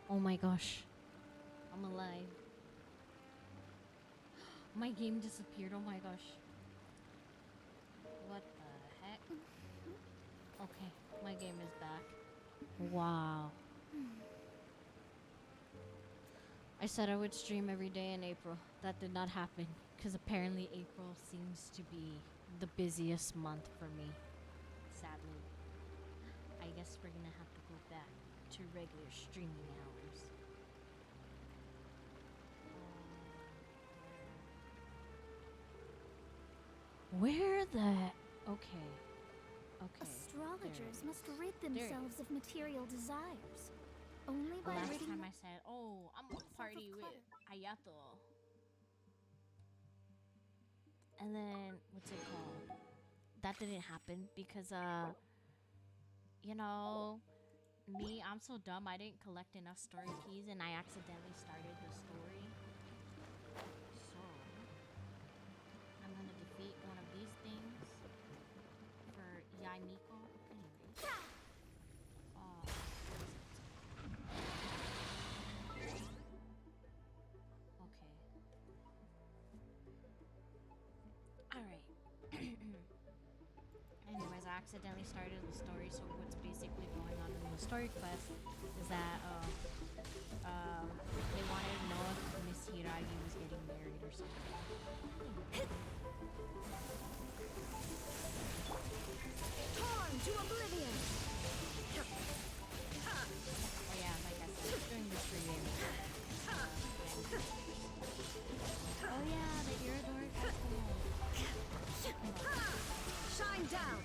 Oh my gosh. I'm alive. My game disappeared. Oh my gosh. What the heck? Okay, my game is back. Wow. I said I would stream every day in April. That did not happen because apparently April seems to be the busiest month for me. Sadly. I guess we're gonna have to go back to regular streaming hours. Where the... Okay. Okay. Astrologers must rid themselves of material desires. Only by Last ridding time I said, oh, I'm gonna party with Ayato. And then, what's it called? That didn't happen because, you know, me, I'm so dumb. I didn't collect enough story keys and I accidentally started the story. So, I'm gonna defeat one of these things for Yaimiko. Anyway. Okay. Alright. Anyways, I accidentally started the story, so what's basically going on in the story quest is that they wanted to know if Miss Hiragi was getting married or something. torn to oblivion. Oh yeah, like I said, doing this for you. Oh yeah, the Iridori Festival. Shine down.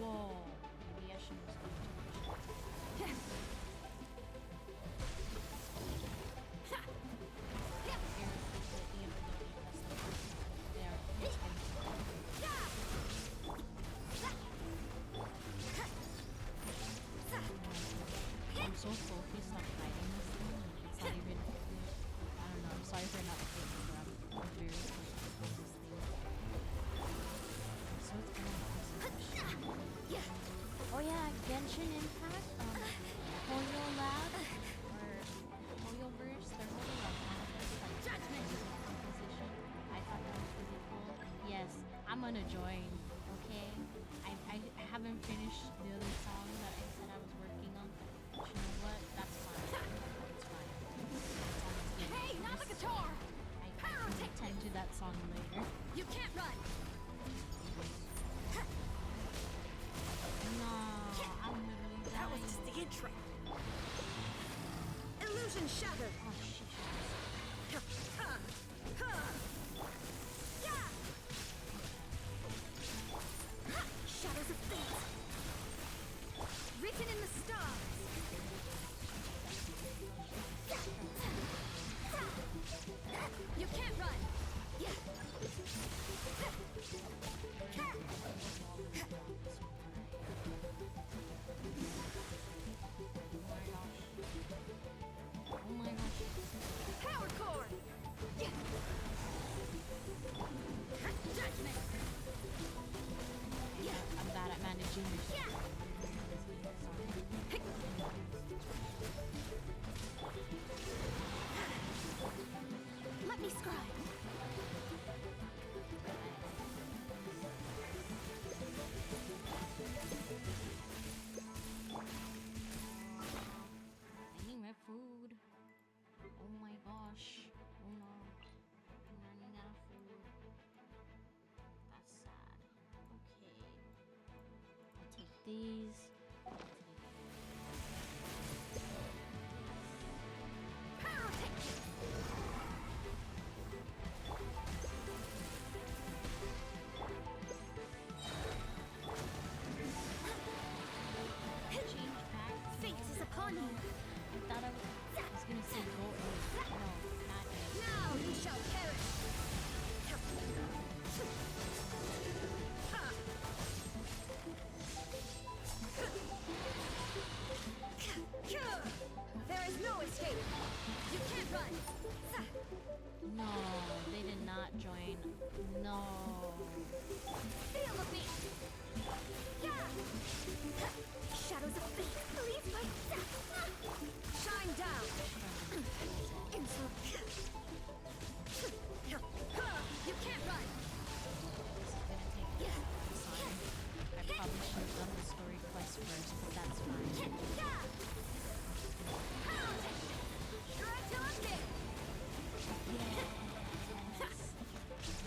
Whoa. Maybe I shouldn't have spoken too much. I'm so focused on fighting this thing. It's not even... I don't know. I'm sorry for not thinking, but I'm very focused on this thing. So it's gonna be oh yeah, Genshin Impact, Hoyo Lab, or Hoyoverse, they're holding a contest, like judgment composition. I thought that was really cool. Yes, I'm gonna join, okay? I haven't finished the other song that I said I was working on, but you know what? That's fine. It's fine. Hey, not the guitar! I can attend to that song later. You can't run! No, I'm literally dying. That was just the intro. Illusion shattered. Oh shit. Shadows of fate. Written in the stars. You can't run. Oh my gosh. Power core. Judgment. I'm bad at managing this. Let me scribe. I need my food. Oh my gosh. Oh no. I'm running out of food. That's sad. Okay. I'll take these. No. Feel the beat! Yeah! Shadows of fate, please my death! Shine down! Insult. You can't run! This is gonna take time. I probably should have done the story quest first, but that's fine. Try till I'm dead! Yes.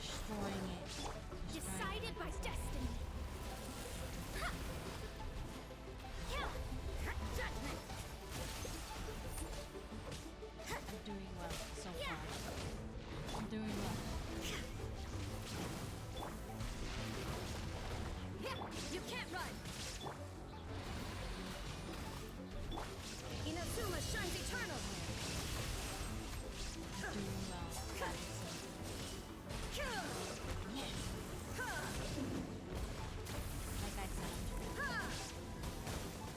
Destroying it. Decided by destiny! Judgment! I'm doing well so far. I'm doing well. You can't run! Inazuma shines eternal! I'm doing well. That is like I said, I'm doing well.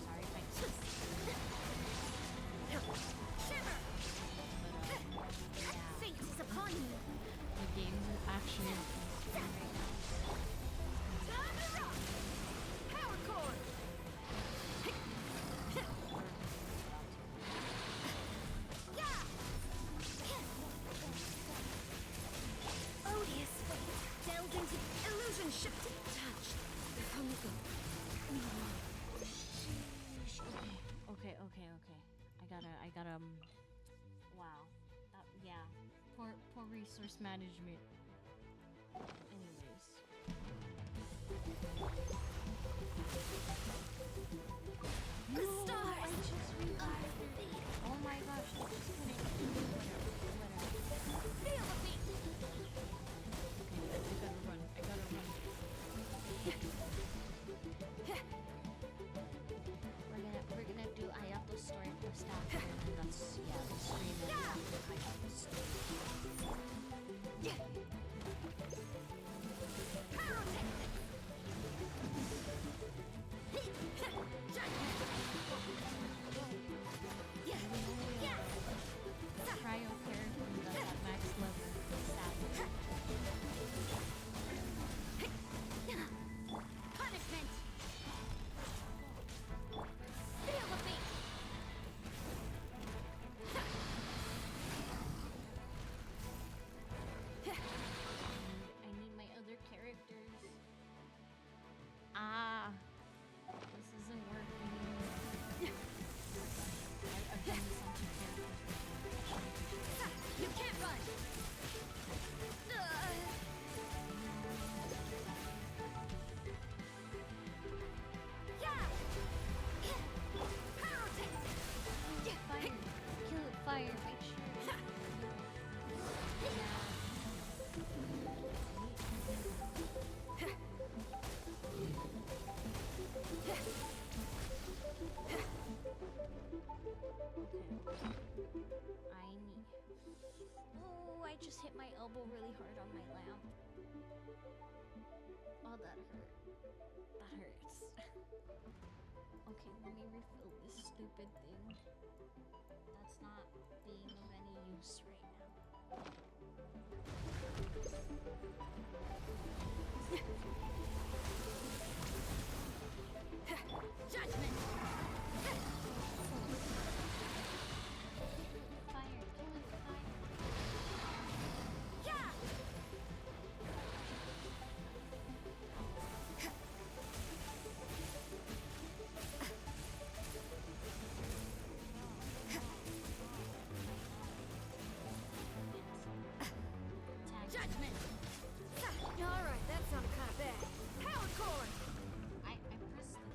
Sorry if I Shiver! but yeah, Fate is upon you! the game's actually right now. Time to rock! Power core! Yeah! Odious fate delved into illusion shifting. Touched. Okay. I gotta, wow. Yeah. Poor resource management. Anyways. The stars! I just realized it. Oh my gosh, this is whatever. Feel the beat! Okay, I gotta run. We're gonna do Ayato story first after, and that's, yeah, the stream is after Ayato story. Power technique! Cryo character that's at max level. Savage. Punishment! Feel the beat! I need my other characters. Ah, this isn't working. I've done this on 2 characters before. You can't run! Yeah! Power technique! Fire. Kill it, fire. Make sure. Oh, I just hit my elbow really hard on my lamp. Oh, that hurt. That hurts. Okay, let me refill this stupid thing. That's not being of any use right now. Judgment! Fire, kill it, fire. Yeah! Tag. Judgment! Alright, that sounded kind of bad. Power core! I pressed the thing.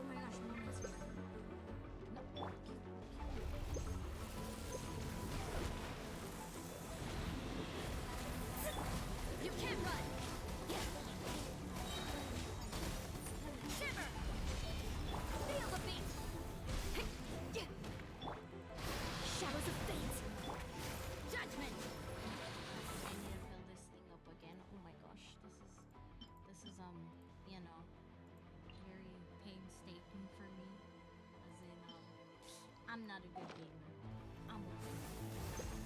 Oh my gosh, Momo's here. No. You can't run! Shiver! Feel the beat! Shadows of fate! Judgment! I need to fill this thing up again. Oh my gosh, this is you know, very painstaking for me. As in, I'm not a good gamer. I'm working.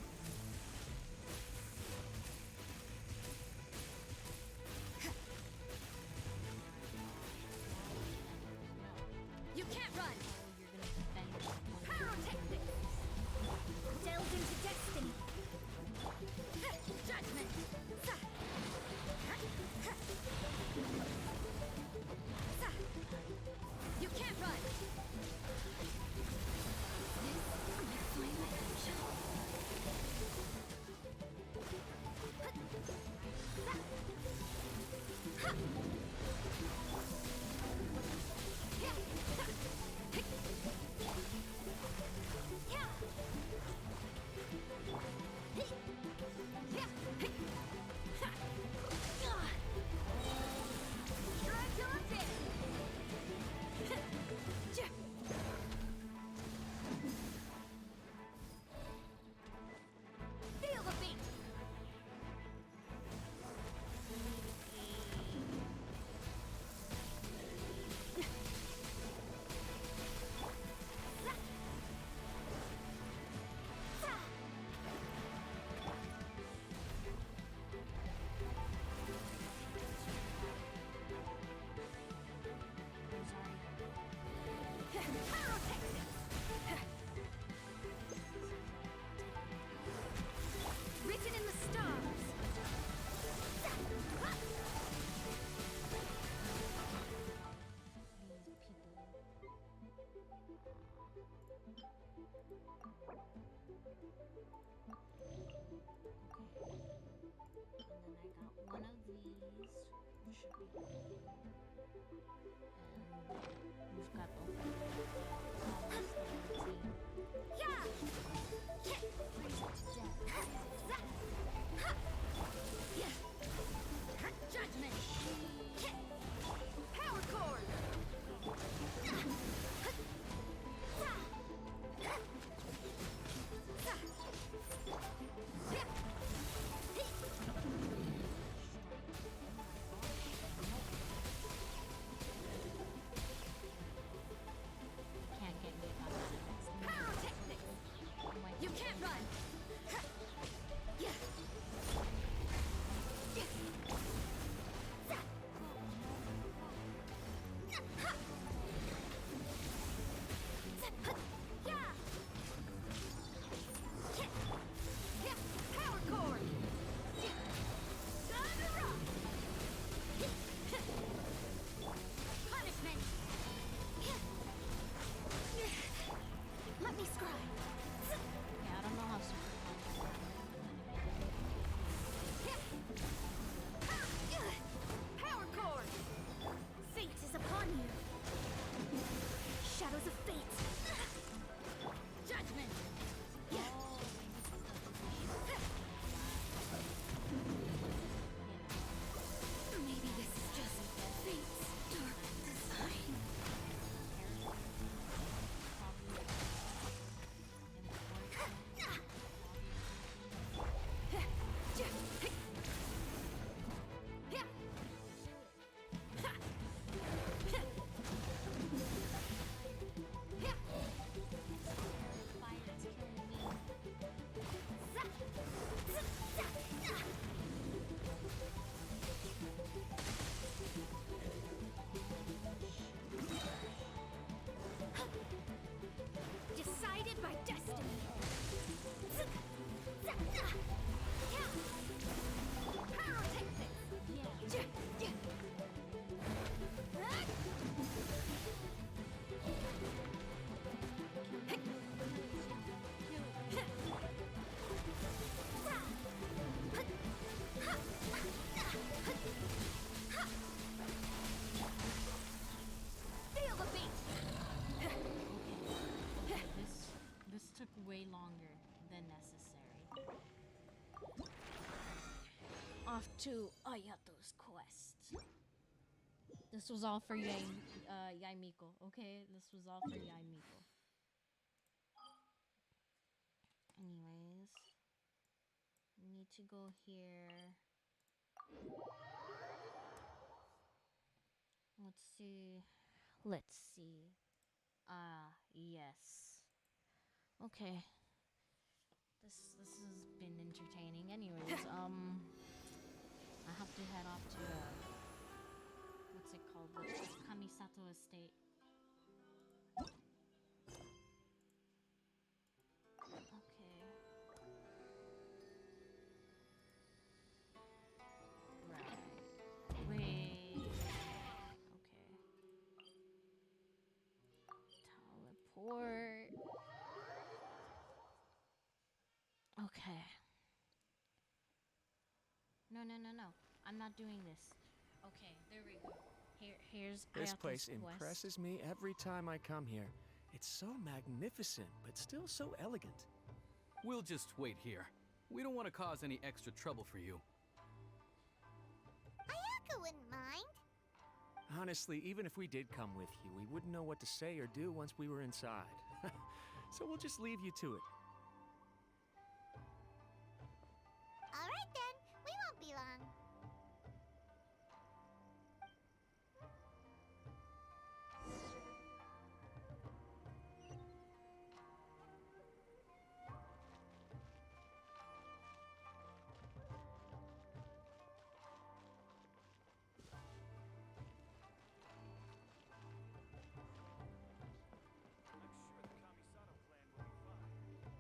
And then I got one of these, which should be good. And we've got the whole team. Yeah! Judgment! Power cord! Can't get me about that. Power technics! You can't run! Power cord! Punishment! Let me scribe. Yeah, I don't know how super Power cord! Fate is upon you. Shadows of fate. Judgment! Maybe this is just fate's dark design. Decided by destiny. Power techniques. Feel the beat. This took way longer than necessary. Off to Ayato's quest. This was all for Yaimiko, okay? This was all for Yaimiko. Anyways, we need to go here. Let's see. Yes. Okay. This has been entertaining. Anyways, I have to head off to what's it called? The Kamisato estate. Okay. Right. Wait. Okay. Teleport. Okay. No. I'm not doing this. Okay, there we go. Here's This Ayato's place quest. impresses me every time I come here. It's so magnificent, but still so elegant. We'll just wait here. We don't want to cause any extra trouble for you. Ayaka wouldn't mind. Honestly, even if we did come with you, we wouldn't know what to say or do once we were inside. So we'll just leave you to it. All right then, we won't be long. I'm sure the Kamisato clan will be fine.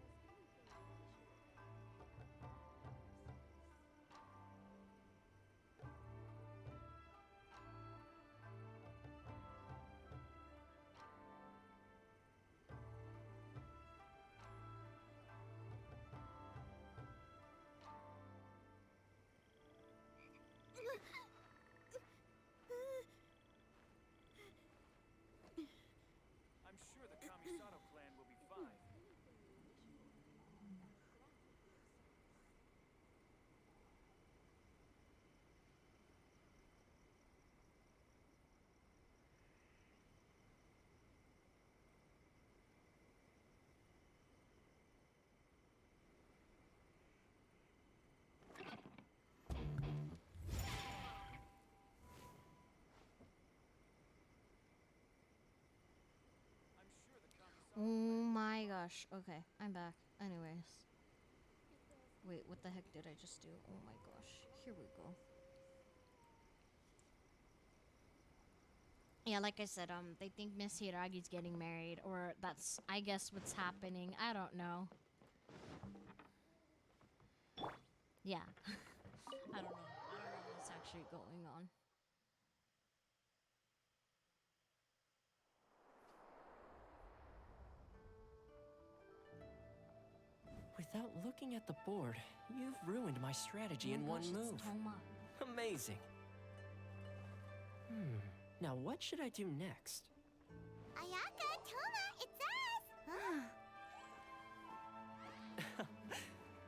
Oh my gosh. Okay, I'm back. Anyways. Wait, what the heck did I just do? Oh my gosh. Here we go. Yeah, like I said, they think Miss Hiragi's getting married, or that's, I guess, what's happening. I don't know. Yeah. I don't know. I don't know what's actually going on. Without looking at the board, you've ruined my strategy in one Gosh, it's move. Toma. Amazing. Now what should I do next? Ayaka, Toma, it's us!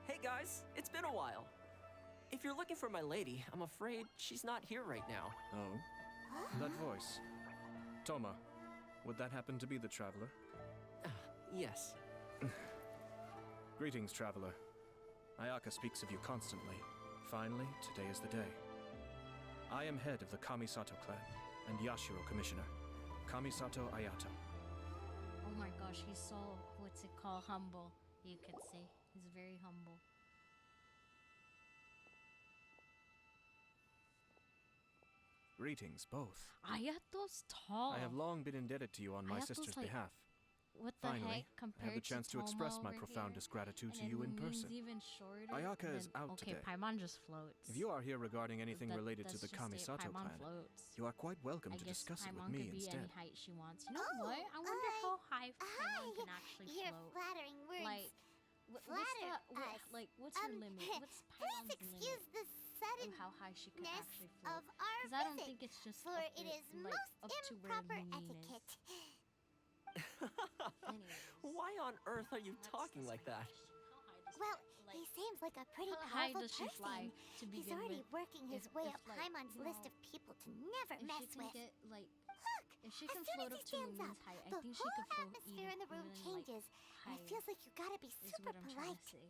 Hey guys, it's been a while. If you're looking for my lady, I'm afraid she's not here right now. Oh? That voice. Toma, would that happen to be the traveler? Yes. Greetings, traveler. Ayaka speaks of you constantly. Finally, today is the day. I am head of the Kamisato clan and Yashiro commissioner, Kamisato Ayato. Oh my gosh, he's so, what's it called, humble, you could say. He's very humble. Greetings, both. Ayato's tall. I have long been indebted to you on my Ayato's sister's like, behalf. What the Finally, heck, I compared have the chance to express my Toma over profoundest here, gratitude to and you then in Lumi's person. even shorter, Ayaka and is then- out okay, today. Paimon just floats. If you are here regarding anything That- related to that's the just it, Kamisato Paimon clan, floats. you are quite welcome I to guess discuss it with Paimon me could be instead. any height she wants. You know Oh, what? I wonder how high Paimon can actually Your float. flattering words. Like, what's flatter the, us. like, what's her limit? What's Please Paimon's excuse limit the of sudden how high she could actually of float? our Because I don't visit, think it's just for up it there, is like, most up to where improper Lumine etiquette. is. Anyways. Why on earth are you That's- talking that's like my that? question. How high does Well, Paimon, he like, seems like a pretty how high powerful does she fly person. to He's begin already with? working his If- way if, up like, Paimon's you list know, of people to never if mess she can with. get, like, Look, if she as can soon float as up he to stands Lumine's up, height, I the think she whole could float atmosphere in the room even, changes, like, and it feels like you gotta be is super what I'm trying polite. to say.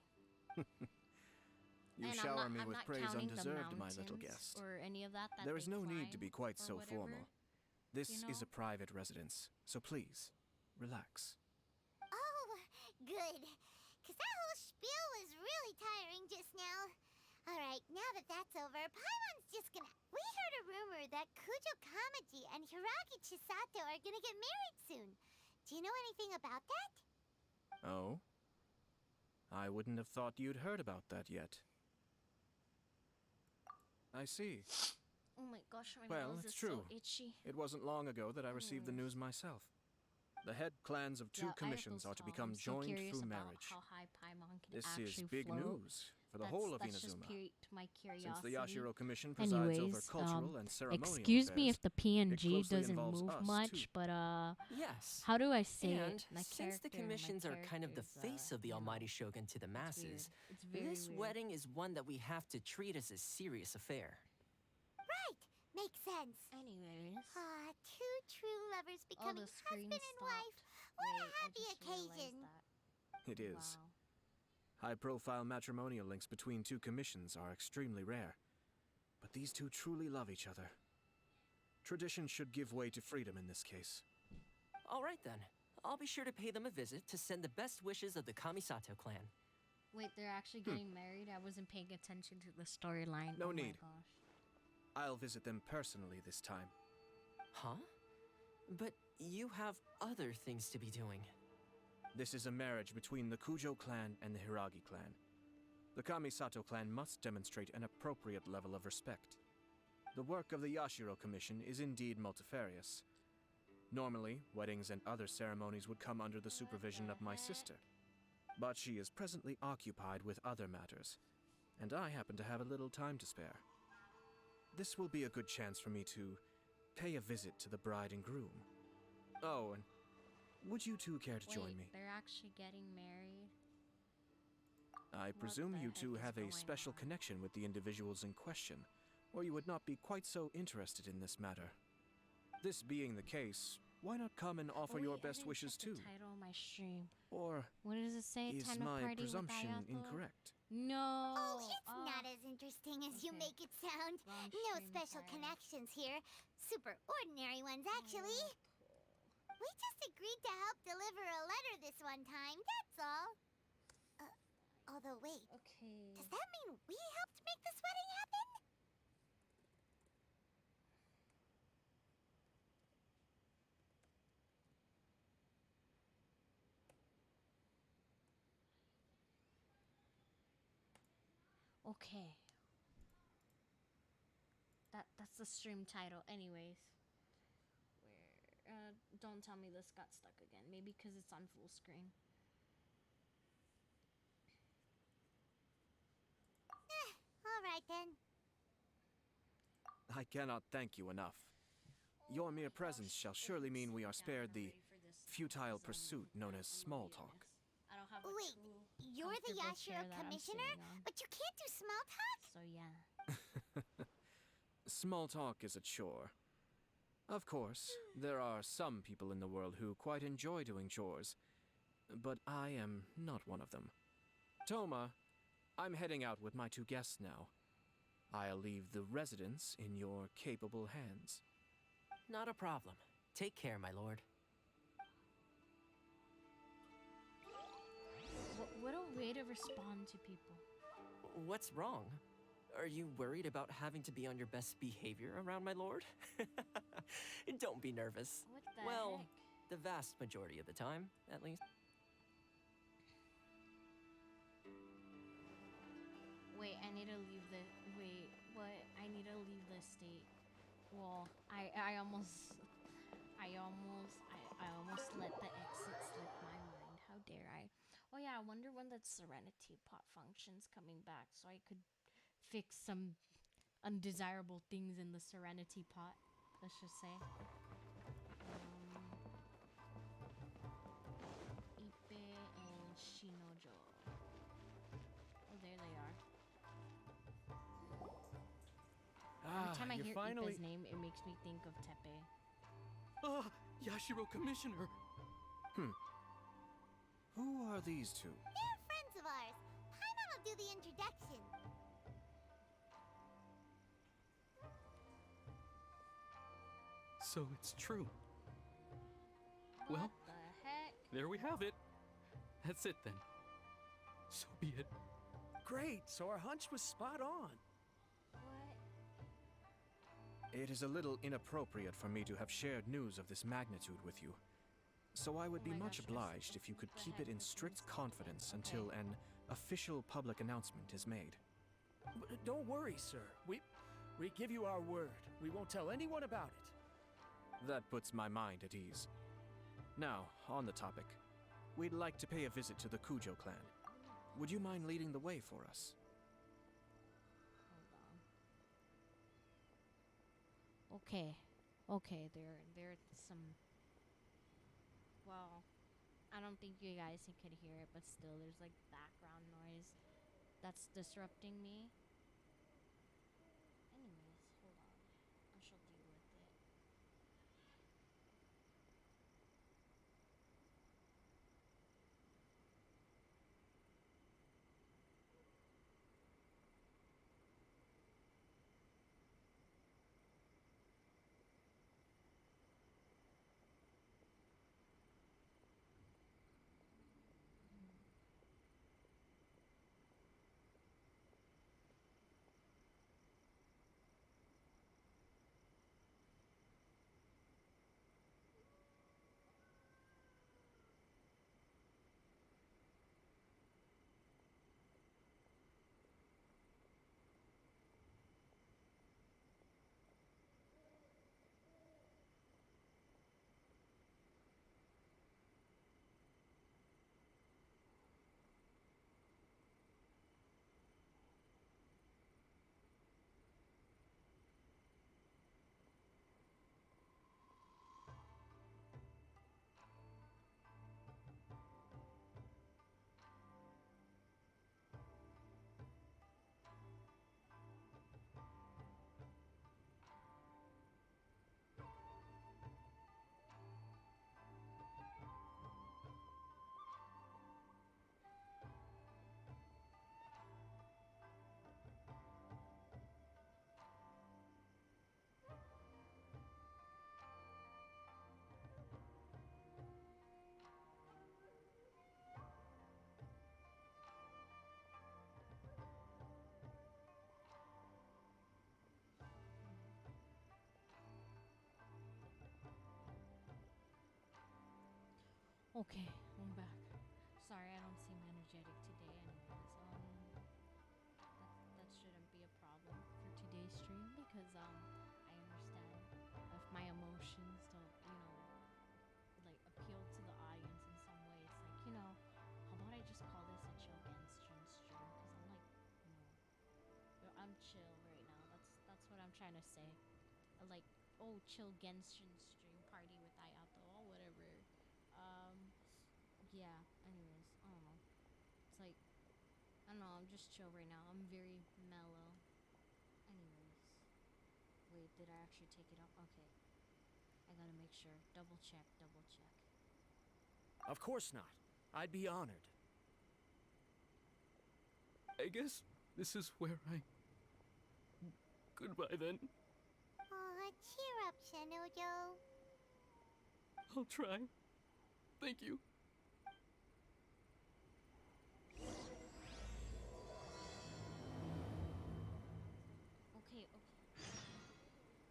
You And shower I'm me not, with I'm not praise counting the undeserved, my mountains little guest. or any of that. There is they no need to climb be quite or so whatever. formal. This you is a know? private residence, so please, relax. Oh, good. Because that whole spiel was really tiring just now. Alright, now that that's over, Paimon's just gonna... We heard a rumor that Kujo Kamaji and Hiragi Chisato are gonna get married soon. Do you know anything about that? Oh? I wouldn't have thought you'd heard about that yet. I see. Oh my gosh, my Well, nose it's is true. so itchy. It wasn't long ago that I received the news myself. The head clans of two Yeah, commissions Ayato's are to tall. become I'm so joined curious through about marriage. how high Paimon can This actually is big float. news for the whole of That's just Inazuma. piqued my curiosity. Since the Yashiro Commission presides over cultural and ceremonial excuse me affairs, if the it PNG closely doesn't involves move us, much, too. but Yes. how do I say And it? My since the character- my commissions are kind of the character's, face of the you know, almighty shogun to the it's masses, weird. It's very this weird. wedding is one that we have to treat as a serious affair. Right, makes sense. Anyways, Ah, two true lovers all becoming the screen husband and stopped. wife. What Wait, a I happy just realized occasion. that. It is. Wow. High-profile matrimonial links between two commissions are extremely rare. But these two truly love each other. Tradition should give way to freedom in this case. All right then. I'll be sure to pay them a visit to send the best wishes of the Kamisato clan. Wait, they're actually getting married? I wasn't paying attention to the storyline. No oh need. My gosh. I'll visit them personally this time. Huh? But you have other things to be doing. This is a marriage between the Kujo clan and the Hiragi clan. The Kamisato clan must demonstrate an appropriate level of respect. The work of the Yashiro Commission is indeed multifarious. Normally, weddings and other ceremonies would come under the supervision of my sister. But she is presently occupied with other matters, and I happen to have a little time to spare. This will be a good chance for me to pay a visit to the bride and groom. Oh, and would you two care to join Wait, me? they're actually getting married? I presume the you heck two is have a going special on? connection with the individuals in question, or you would not be quite so interested in this matter. This being the case, why not come and offer Oh, your wait, I best didn't wishes check too? the title of my stream. Or What does it say? is Time to my party presumption with Ayato? incorrect? No. Oh, it's not as interesting as you okay. make it sound. Wrong No stream special title. connections here. Super ordinary ones, actually. We just agreed to help deliver a letter this one time, that's all. Although wait, Okay. does that mean we helped make this wedding happen? Okay. That's the stream title, anyways. Don't tell me this got stuck again. Maybe because it's on full screen. All right then. I cannot thank you enough. Your mere presence shall surely mean we are spared the futile pursuit known as small talk. I don't have a Wait, cool, you're the comfortable chair Yashiro that I'm commissioner, sitting on. but you can't do small talk? So yeah. Small talk is a chore. Of course, there are some people in the world who quite enjoy doing chores, but I am not one of them. Toma, I'm heading out with my two guests now. I'll leave the residence in your capable hands. Not a problem. Take care, my lord. What a way to respond to people. What's wrong? Are you worried about having to be on your best behavior around my lord? Don't be nervous. What the Well, heck? the vast majority of the time, at least. Wait, I need to leave the. Wait, what? I need to leave the state. Well, I almost let the exit slip my mind. How dare I? Oh yeah, I wonder when that Serenity Pot function's coming back, so I could fix some undesirable things in the Serenity Pot. Let's just say. Ipe and Shinojo. Oh, there they are. Every time I hear Ipe's name, it makes me think of Tepe. Ah, Yashiro Commissioner! Who are these two? They're friends of ours. Paimon will do the introduction. So it's true. Well, What the heck? there we have it. That's it then. So be it. Great, so our hunch was spot on. What? It is a little inappropriate for me to have shared news of this magnitude with you. So I would Oh be my much gosh, obliged this- if you could the keep heck it in with strict these confidence things. until Okay. an official public announcement is made. But don't worry, sir. We give you our word. We won't tell anyone about it. That puts my mind at ease. Now, on the topic. We'd like to pay a visit to the Kujo clan. Would you mind leading the way for us? Hold on. Okay. Okay, there's some. Well, I don't think you guys could hear it, but still, there's like background noise that's disrupting me. Anyways, hold on. I shall deal with it. Okay, I'm back. Sorry, I don't seem energetic today. Anyways, that shouldn't be a problem for today's stream because I understand if my emotions don't, like appeal to the audience in some way. It's like, how about I just call this a chill Genshin stream? Because I'm like, I'm chill right now. That's what I'm trying to say. Like, oh, chill Genshin stream party with Ayato or whatever. Yeah. Anyways, I don't know. It's like, I don't know. I'm just chill right now. I'm very mellow. Anyways, wait, did I actually take it out? Okay. I gotta make sure. Double check. Double check. Of course not. I'd be honored. I guess this is where I. Goodbye then. Aw, cheer up, Shinojo. I'll try. Thank you. Okay.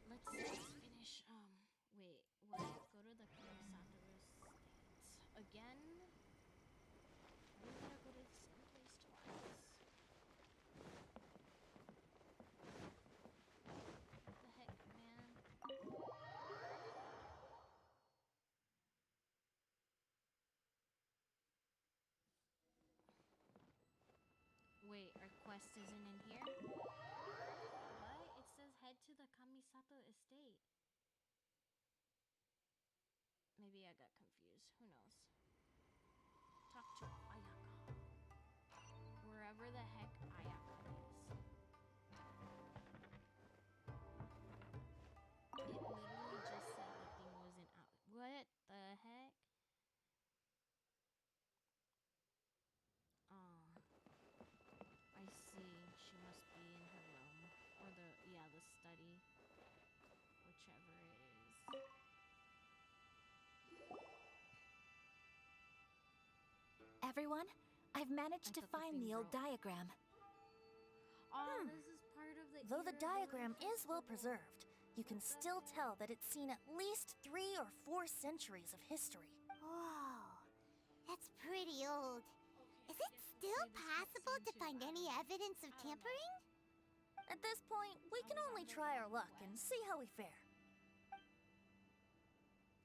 Let's finish. Wait. What? Go to the Kamisato estate again. Why we gotta go to the same place twice? What the heck, man? Wait, our quest isn't in here? What? It says head to the Kamisato estate. Maybe I got confused. Who knows? Talk to Ayaka. Wherever the heck Ayaka is. It literally just said the thing wasn't out. What the heck? Oh. I see. She must be in her room. Or the study. Whichever it is. Everyone, I've managed to I thought the find thing the old broke. diagram. Oh, this is part of the Though the Era diagram Village is well Festival. preserved, you can still tell that it's seen at least 3 or 4 centuries of history. Whoa, that's pretty old. Okay, Is it still possible to find any evidence of tampering? At this point, we can only try our luck and see how we fare.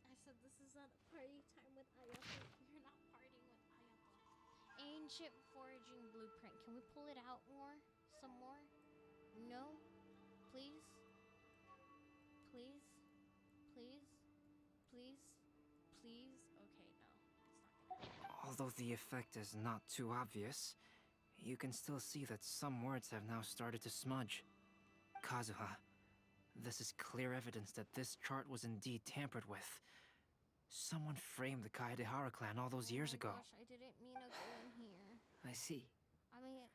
I said this is not a party time with Ayato. You're not partying with Ayato. Ancient foraging blueprint. Can we pull it out more? Some more? No? Please? Please? Please? Please? Please? Okay, no. It's not gonna happen. Although the effect is not too obvious, you can still see that some words have now started to smudge. Kazuha, this is clear evidence that this chart was indeed tampered with. Someone framed the Kaedehara clan all those years ago. Gosh, I didn't mean to go in here. I see. I mean,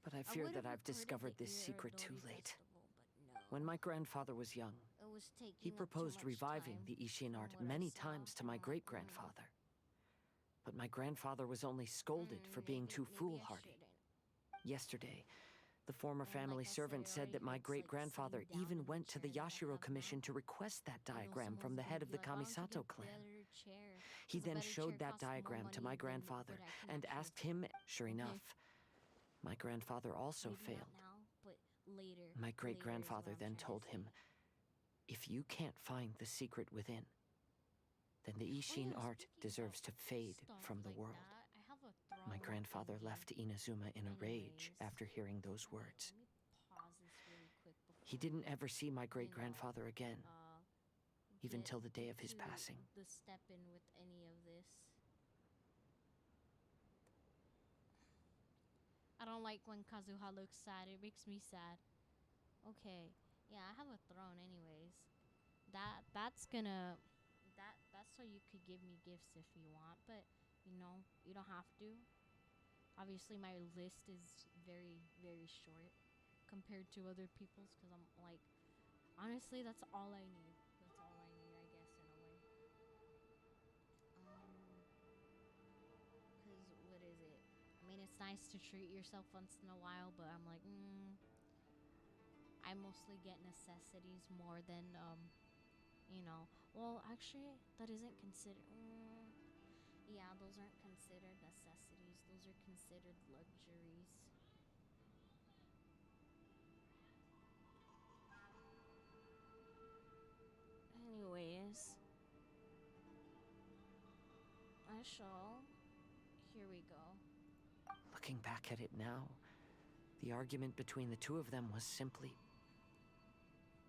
But I fear would've that I've recorded discovered the this secret too Iridori late. Festival, but no. When my grandfather was young, It was taking he up too proposed much reviving time the Ishin from art what I many saw, times to and my I'm like, great-grandfather. But my grandfather was only scolded for being too maybe I foolhardy. shouldn't. Yesterday, the former And like family I said, servant it said already that my looks like great-grandfather sitting down even in the went to the chair that I Yashiro have Commission now. to request that You know, diagram from the someone's head gonna of be the like, "Why don't you Kamisato get clan. better chair?" He 'Cause a then better showed chair that costs more diagram to money my than grandfather what I can and actually asked him, afford. sure Okay? enough. My grandfather also Maybe failed. not now, but later. My Later is great-grandfather what I'm then trying to told him, say. if you can't find the secret within, then the Ishin yeah, art speaking deserves about to fade stuff from the like world. that, I have a throne My grandfather thingy. left Inazuma in a rage Anyways, after hearing those let me words. pause this really quick before He didn't we, ever see my you know, great-grandfather again, even get till the day of his to passing. the step in with any of this. I don't like when Kazuha looks sad. It makes me sad. Okay. Yeah, I have a throne anyways. That's so you could give me gifts if you want, but you don't have to. Obviously my list is very, very short compared to other people's because I'm like, honestly, that's all I need. That's all I need, I guess, in a way. Because what is it? I mean, it's nice to treat yourself once in a while, but I'm like, I mostly get necessities more than, well, actually, that isn't considered. Yeah, those aren't considered necessities. Those are considered luxuries. Anyways, I shall. Here we go. Looking back at it now, the argument between the two of them was simply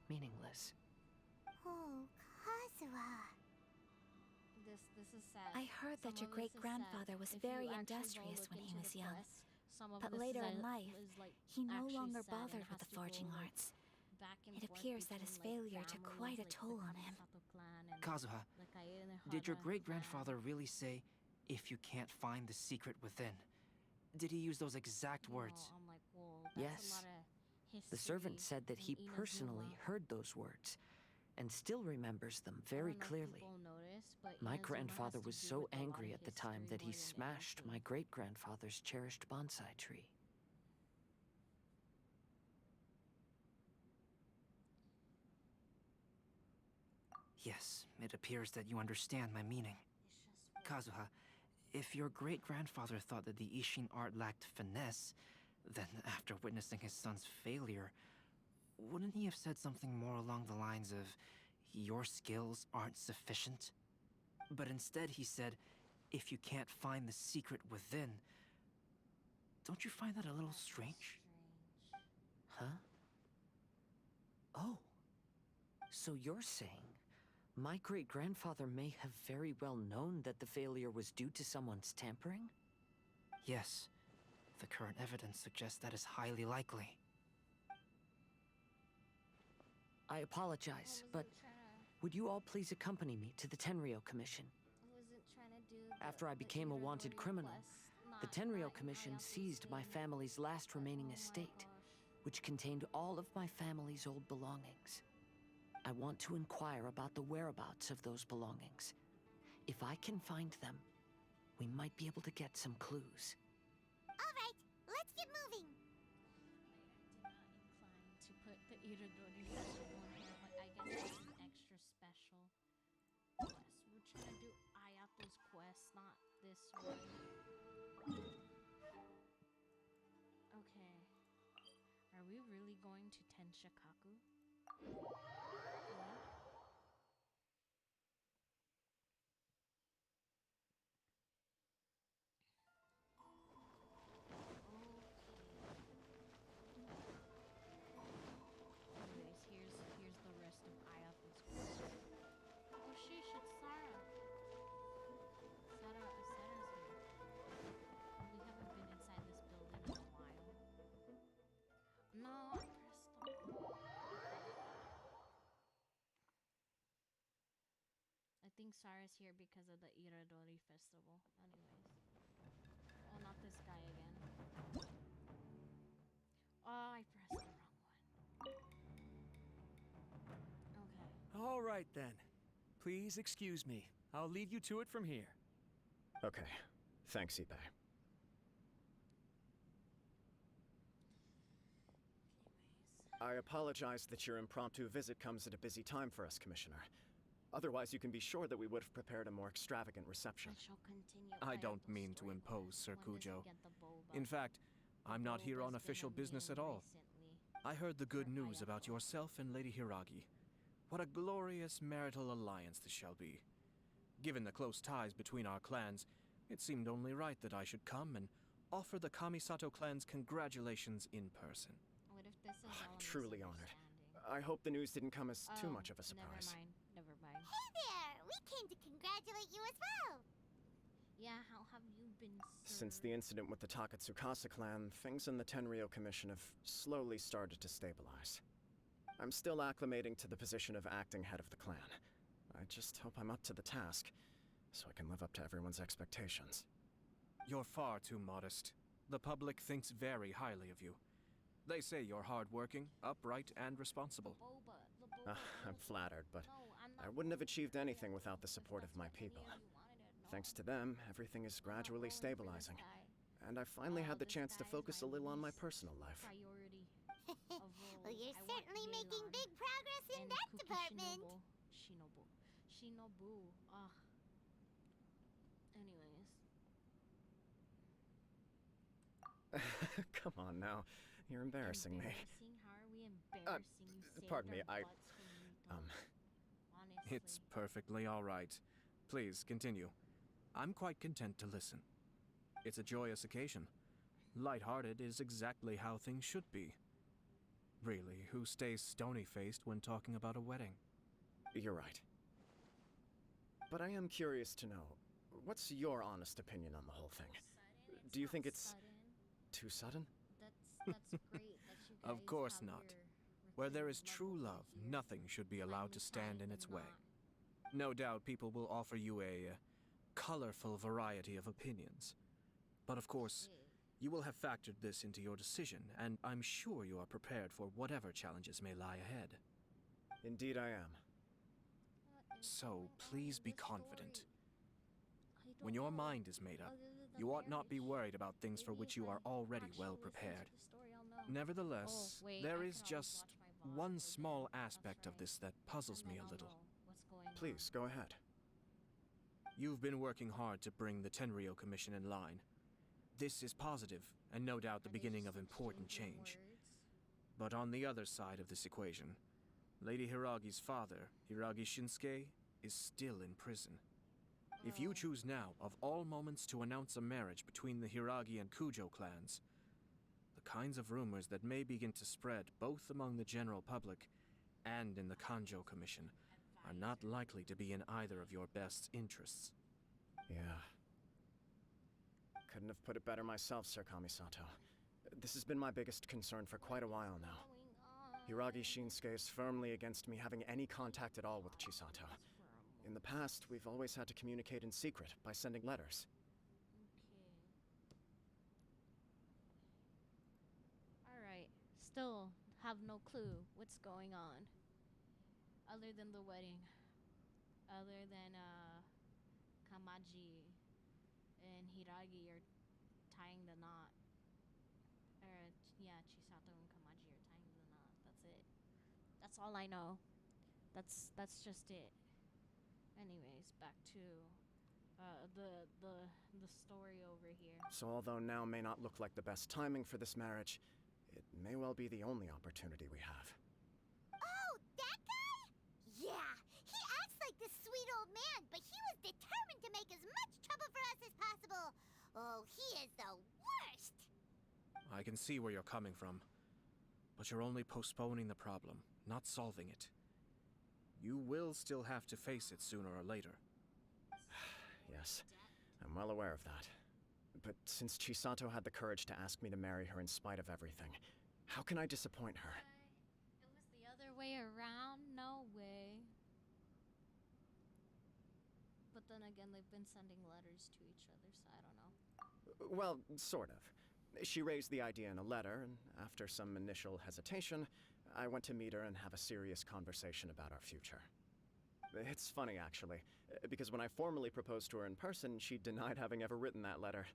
meaningless. Oh, Kazuha. This is sad. I heard Some that your of this is great-grandfather sad. was If you very actually go industrious look when he into was the young. quest, some of But this later is, in life, is like he no actually longer sad and bothered with has the to go, forging like, arts. back and It forth appears that his between, like, failure took families, quite a like the toll on him. Kamisato clan and Kazuha, the Kaenehara did your clan. great-grandfather really say, if you can't find the secret within? Did he use those exact You know, words? I'm like, well, that's Yes. a lot of history. The servant said that he in personally Inazuma. heard those words and still remembers them I very don't know if clearly. people notice, but My Inazuma grandfather has to was do so with a lot angry of at the time history that he more than smashed my anything. great-grandfather's cherished bonsai tree. Yes, it appears that you understand my meaning. It's just Kazuha, if your great-grandfather thought that the Ishin art lacked finesse, then after witnessing his son's failure, wouldn't he have said something more along the lines of, your skills aren't sufficient? But instead he said, if you can't find the secret within. Don't you find that a little that's strange? Huh? Oh. So you're saying my great-grandfather may have very well known that the failure was due to someone's tampering? Yes. The current evidence suggests that is highly likely. I apologize, but would you all please accompany me to the Tenryou Commission? After I became a wanted criminal, the Tenryou Commission seized my family's last remaining estate, which contained all of my family's old belongings. I want to inquire about the whereabouts of those belongings. If I can find them, we might be able to get some clues. All right, let's get moving. I did not incline to put the Iridori festival in here, but I guess it's an extra special quest. We're trying to do Ayato's quest, not this one. Okay. Are we really going to Tenshikaku? Anyways, here's the rest of Ayato's quest. Oh sheesh, it's Sarah. Sarah's here. We haven't been inside this building in a while. No, I pressed the I think Sarah's here because of the Iridori festival. Anyways. Oh, not this guy again. Oh, I pressed the wrong one. Okay. All right, then. Please excuse me. I'll leave you to it from here. Okay. Thanks, Ippei. I apologize that your impromptu visit comes at a busy time for us, Commissioner. Otherwise, you can be sure that we would have prepared a more extravagant reception. I shall continue I don't Ayato's mean to storyline. impose, Sir When does he Kujo. get the boba? In fact, The I'm not here on boba's been official a business at meme all. recently. I heard the good For news about Ayato. yourself and Lady Hiragi. What a glorious marital alliance this shall be. Given the close ties between our clans, it seemed only right that I should come and offer the Kamisato clan's congratulations in person. What if this is all I'm a truly honored. misunderstanding? I hope the news didn't come as too Oh, much of a surprise. Never mind. Hey there! We came to congratulate you as well. Yeah, how have you been, sir? Since the incident with the Takatsukasa clan, things in the Tenryou Commission have slowly started to stabilize. I'm still acclimating to the position of acting head of the clan. I just hope I'm up to the task, so I can live up to everyone's expectations. You're far too modest. The public thinks very highly of you. They say you're hardworking, upright, and responsible. The boba, I'm flattered, but No, I'm I not wouldn't have going achieved to anything boba without the if support of that's my what any people. of you wanted to know. Thanks to them, everything is I'm not gradually rolling for this stabilizing. guy. And I finally had the This chance to guy is focus a little on my least personal life. Priority of Well, you're roles. I want certainly making Yelan big progress in and that Kuki department. Shinobu. Shinobu. Ugh. Anyways. Come on now. You're embarrassing me. Embarrassing? How are we embarrassing? You saved pardon me, our I- butts when we don't. Honestly. It's perfectly all right. Please, continue. I'm quite content to listen. It's a joyous occasion. Light-hearted is exactly how things should be. Really, who stays stony-faced when talking about a wedding? You're right. But I am curious to know, what's your honest opinion on the whole thing? Sudden? Do you not think it's sudden. too sudden? That's great that you guys Of course have not. your Where there is recruiting true levels love, here. nothing should be allowed to Finally stand in tying its the way. knot. No doubt people will offer you a colorful variety of opinions. But of course, Okay. you will have factored this into your decision, and I'm sure you are prepared for whatever challenges may lie ahead. Indeed I am. What is So, going on please in be this confident. story? I When don't your know, mind is made up, other than the you ought not be marriage. worried about things for Maybe which if you are I already actually well listen to prepared. the story, I'll know. Nevertheless, Oh, wait, there I is can always just watch my VOD one again. small That's aspect of right. this that puzzles And me then a I'll little. know what's going Please, on. go ahead. You've been working hard to bring the Tenryou Commission in line. This is positive, and no doubt the Are they beginning just of important exchanging change. words? But on the other side of this equation, Lady Hiragi's father, Hiragi Shinsuke, is still in prison. If you Oh. choose now, of all moments, to announce a marriage between the Hiragi and Kujo clans, the kinds of rumors that may begin to spread both among the general public and in the Kanjo Commission are not likely to be in either of your best interests. Yeah. Couldn't have put it better myself, Sir Kamisato. This has been my biggest concern for quite a while now. Going on? Hiragi Shinsuke is firmly against me having any contact at all with Chisato. In the past, we've always had to communicate in secret by sending letters. Okay. Alright. Still have no clue what's going on. Other than the wedding. Other than Kamaji and Hiragi are tying the knot. Or yeah, Chisato and Kamaji are tying the knot. That's it. That's all I know. That's just it. Anyways, back to the story over here. So although now may not look like the best timing for this marriage, it may well be the only opportunity we have. Oh, that guy? Yeah, he acts like this sweet old man, but he was determined to make as much trouble for us as possible. Oh, he is the worst. I can see where you're coming from, but you're only postponing the problem, not solving it. You will still have to face it sooner or later. Yes, I'm well aware of that. But since Chisato had the courage to ask me to marry her in spite of everything, how can I disappoint her? It was the other way around? No way. But then again, they've been sending letters to each other, so I don't know. Well, sort of. She raised the idea in a letter, and after some initial hesitation, I went to meet her and have a serious conversation about our future. It's funny, actually, because when I formally proposed to her in person, she denied having ever written that letter.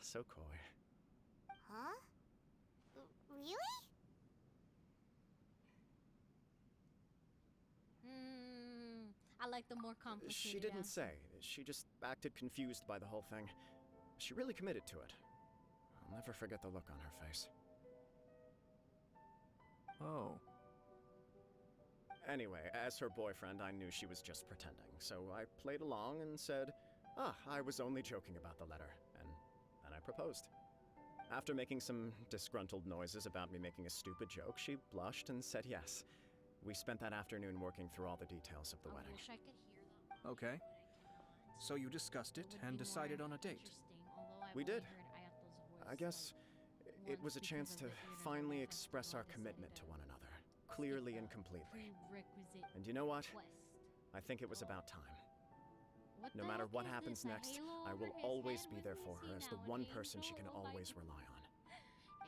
So coy. Huh? Really? I like the more complicated She didn't answer. say. She just acted confused by the whole thing. She really committed to it. I'll never forget the look on her face. Oh, Anyway, as her boyfriend, I knew she was just pretending, so I played along and said, I was only joking about the letter, and then I proposed. After making some disgruntled noises about me making a stupid joke, she blushed and said yes. We spent that afternoon working through all the details of the I wedding. wish I could hear that. okay. But I cannot. So you discussed it It would and be decided more on a date. interesting, although I've We only did. heard Ayato's voice, I guess like, it was a once chance because to of the internet finally and express our decided commitment to to one another, skip clearly the and completely. Prerequisite And you know what? quest. I think it was about time. What No the matter heck what is happens this, a next, halo I over will his always head? be What there is for he her as now, the an one person she can angel? Oh my always God. rely on.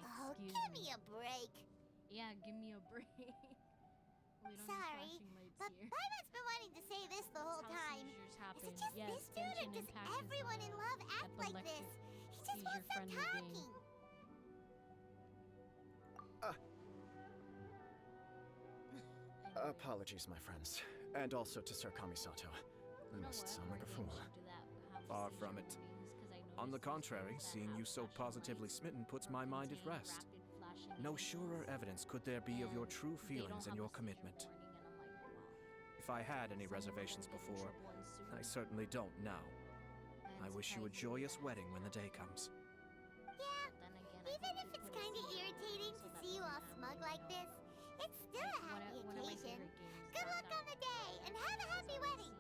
Oh, Excuse give me a break. Yeah, give me a break. We don't need Sorry, flashing lights but here. Paimon's been wanting to say this the whole House time. seizures happen. Is it just Yes, this dude, or Genshin does Impact is everyone in love act like this? epileptic He just won't stop seizure-friendly game. talking. Anyway, Apologies, my friends. And also to Sir Kamisato. I you know must what? sound like a Maybe I fool. should do that, have Far seizure from it. warnings, 'cause I know On the contrary, seeing you so positively smitten puts my mind at rest. No surer evidence could there be of your true feelings and your commitment. If I had any reservations before, I certainly don't now. I wish you a joyous wedding when the day comes. Yeah, even if it's kind of irritating to see you all smug like this, it's still a happy occasion. Good luck on the day, and have a happy wedding!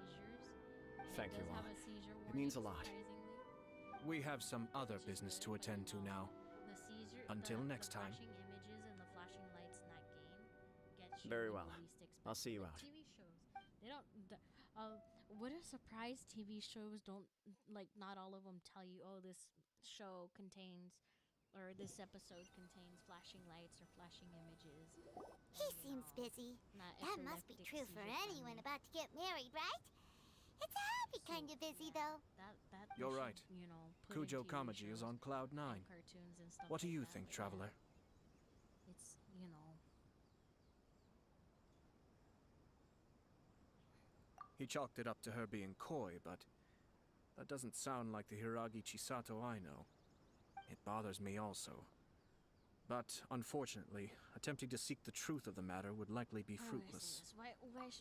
Thank you all. It means a lot. We have some other business to attend to now. Until next time. Very well. I'll see you out. TV shows. They don't. What a surprise! TV shows don't like. Not all of them tell you, oh, this show contains, or this episode contains flashing lights or flashing images. He seems busy. That must be true for anyone about to get married, right? It's a happy kind of busy, though. That You're should, right. You know, put in Kujo TV Kamaji is shows on cloud and 9. cartoons and stuff What do like you that, think, but Traveler? yeah, it's, you know. He chalked it up to her being coy, but that doesn't sound like the Hiragi Chisato I know. It bothers me also. But, unfortunately, attempting to seek the truth of the matter would likely be fruitless. Why do How games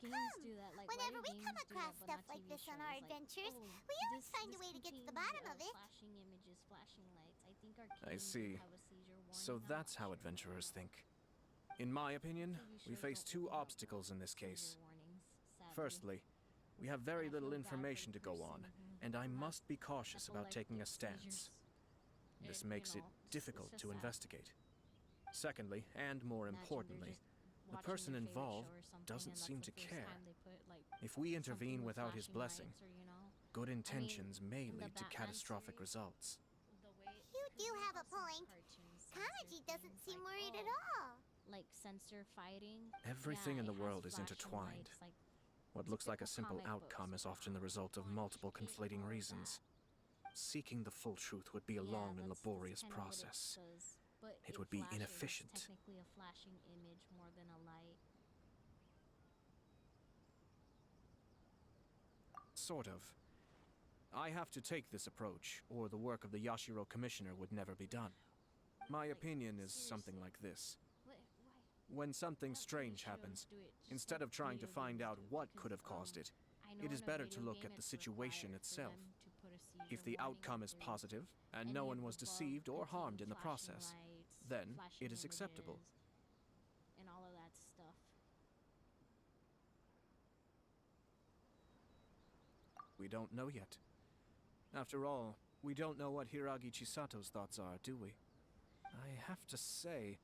come? do that? Like, Whenever why do we games come do across that, but stuff not like TV this on shows? our Like, adventures, oh, we always find a way to get to the bottom of it. Flashing images, flashing lights. I think our I games see. have a seizure warning. So I'm that's not how sure. adventurers think. In my opinion, TV we shows face don't two really have, obstacles in this seizure case. warnings, sadly. Firstly, we have very And I little feel bad for information the to go on, person and I who must be cautious about taking a epileptic stance. seizures. This You makes it know, it's difficult just to sad. investigate. Secondly, and more Imagine they're importantly, just the watching person their favorite involved show or something, doesn't and seem that's to the first care. time they put, like, If we something intervene with without his flashing blessing, lights, or, you know, good intentions may in the lead to Batman catastrophic series, results. the way You do because have a some point. cartoons censor Kamaji doesn't things seem like, worried at oh, all. like censor fighting. Everything Yeah, in the it world has is flashing intertwined. lights, like What looks like a typical simple comic outcome books, is often the result of punch, multiple hit, conflating all of reasons. that. Seeking the full truth would be a Yeah, long and that's laborious kinda what process. It does. But It would be flashes. inefficient. It's technically a flashing image more than a light. Sort of. I have to take this approach, or the work of the Yashiro Commissioner would never be done. My Like, opinion is something seriously. like this. Why? When something Why don't TV strange shows happens, do it just instead like of trying to video find games out do? what Because, could have caused it, I know it is in a better to video look game at the it's situation required for itself. them to put a If seizure the warning outcome if is there's positive, and any no of one the was above deceived or contain harmed in the flashing process, lights, then flashing it is acceptable. images, and all of that stuff. We don't know yet. After all, we don't know what Hiragi Chisato's thoughts are, do we? I have to say,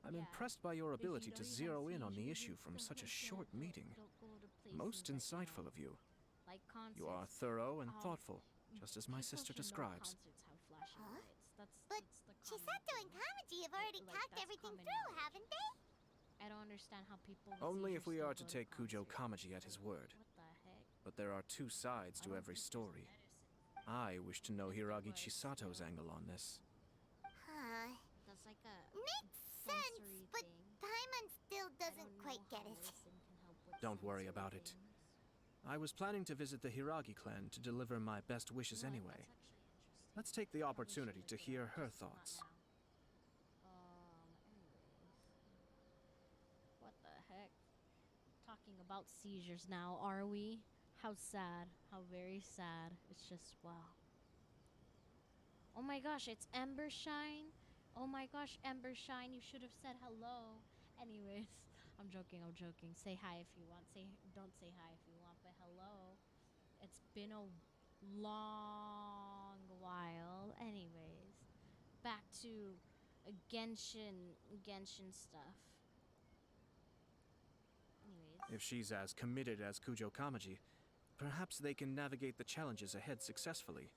I'm Yeah. impressed by your If you ability to don't have zero in on the seizures, issue from don't such a like short that, meeting. don't go to places Most that, insightful of you. like You are concerts. thorough and Um, thoughtful, just as my People sister should know describes. concerts have flashing Huh? lights. But that's the common Chisato and thing. Kamaji have already like, talked that's everything common through, knowledge. haven't they? I don't understand how people with Only seizures if we still are go to take Kujo concerts. Kamaji at his word. What the heck? But there are two sides I to don't every think there's story. medicine. I wish to know If there Hiragi was, Chisato's you know. angle on this. Huh. That's like a Makes sense, sensory but thing. Paimon still I doesn't don't quite know get how it. medicine can help with Don't worry sensory about it. things. I was planning to visit the Hiragi clan to deliver my best wishes You know what, anyway. that's actually interesting. Let's take the Probably opportunity should to look it hear up, her just not thoughts. Anyways. What the heck? Talking about seizures now, are we? How sad. How very sad. It's just, wow. Oh my gosh, it's Embershine. Oh my gosh, Embershine, you should have said hello. Anyways, I'm joking, I'm joking. Say hi if you want. Don't say hi if you want, but hello. It's been a long while. Anyways, back to Genshin stuff. Anyways. If she's as committed as Kujo Kamaji, perhaps they can navigate the challenges ahead successfully.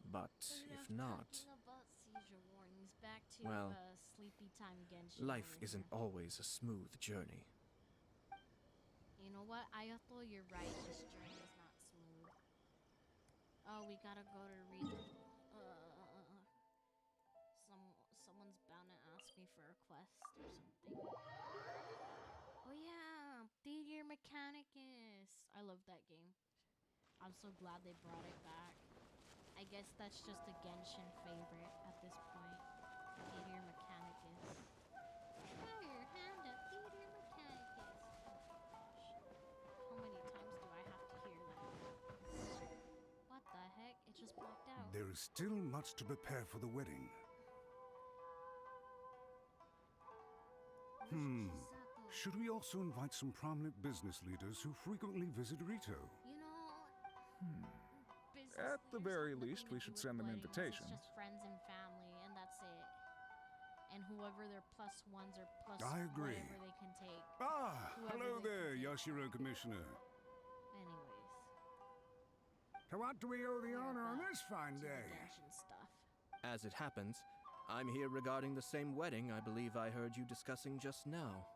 But if not, Talking about seizure warnings, back to well, sleepy time Genshin. life over isn't here. always a smooth journey. You know what, Ayato, you're right. This journey is not smooth. Oh, we gotta go to read. Someone's bound to ask me for a quest or something. Oh yeah, Theater Mechanicus. I love that game. I'm so glad they brought it back. I guess that's just a Genshin favorite at this point. Meteor Mechanicus. Throw your hand up, Meteor Mechanicus. Oh my gosh. How many times do I have to hear that? What the heck? It just blacked out. There is still much to prepare for the wedding. Should we also invite some prominent business leaders who frequently visit Rito? You know, business At the leaders very have nothing least, to we do should with send them weddings. invitations. It's just friends and family, and that's it. And whoever their plus ones or plus I agree. whatever they can take. Ah, Whoever hello they there, can take. Yashiro Commissioner. Anyways. To what do we owe the we're honor on back this fine to the day? Genshin stuff. As it happens, I'm here regarding the same wedding I believe I heard you discussing just now.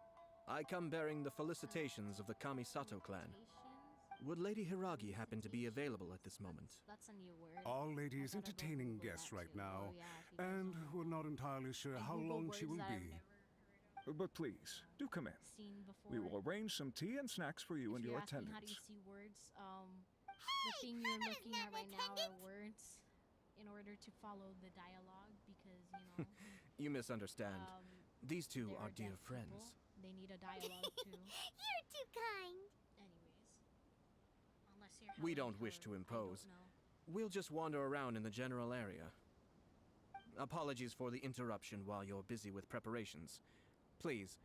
I come bearing the felicitations of the Kamisato clan. Invitations? Would Lady Hiragi happen to be available at this moment? That's a new word. All lady is I gotta go entertaining Google guests that right too. now, Oh, yeah, if you guys and don't know. we're not entirely sure I how Google long she words will that I've be. never heard of, But please, do come in. seen before. We will arrange some tea and snacks for you If and you your ask me how do you attendants. see words, the thing you're looking at right now are words in order to follow the dialogue because, you know, You misunderstand. These two they're are dear deaf friends. people. They need a dialogue too. You're too kind. Anyways. Unless you're We Helen don't wish to Keller, I don't impose. know. We'll just wander around in the general area. Apologies for the interruption while you're busy with preparations. Please,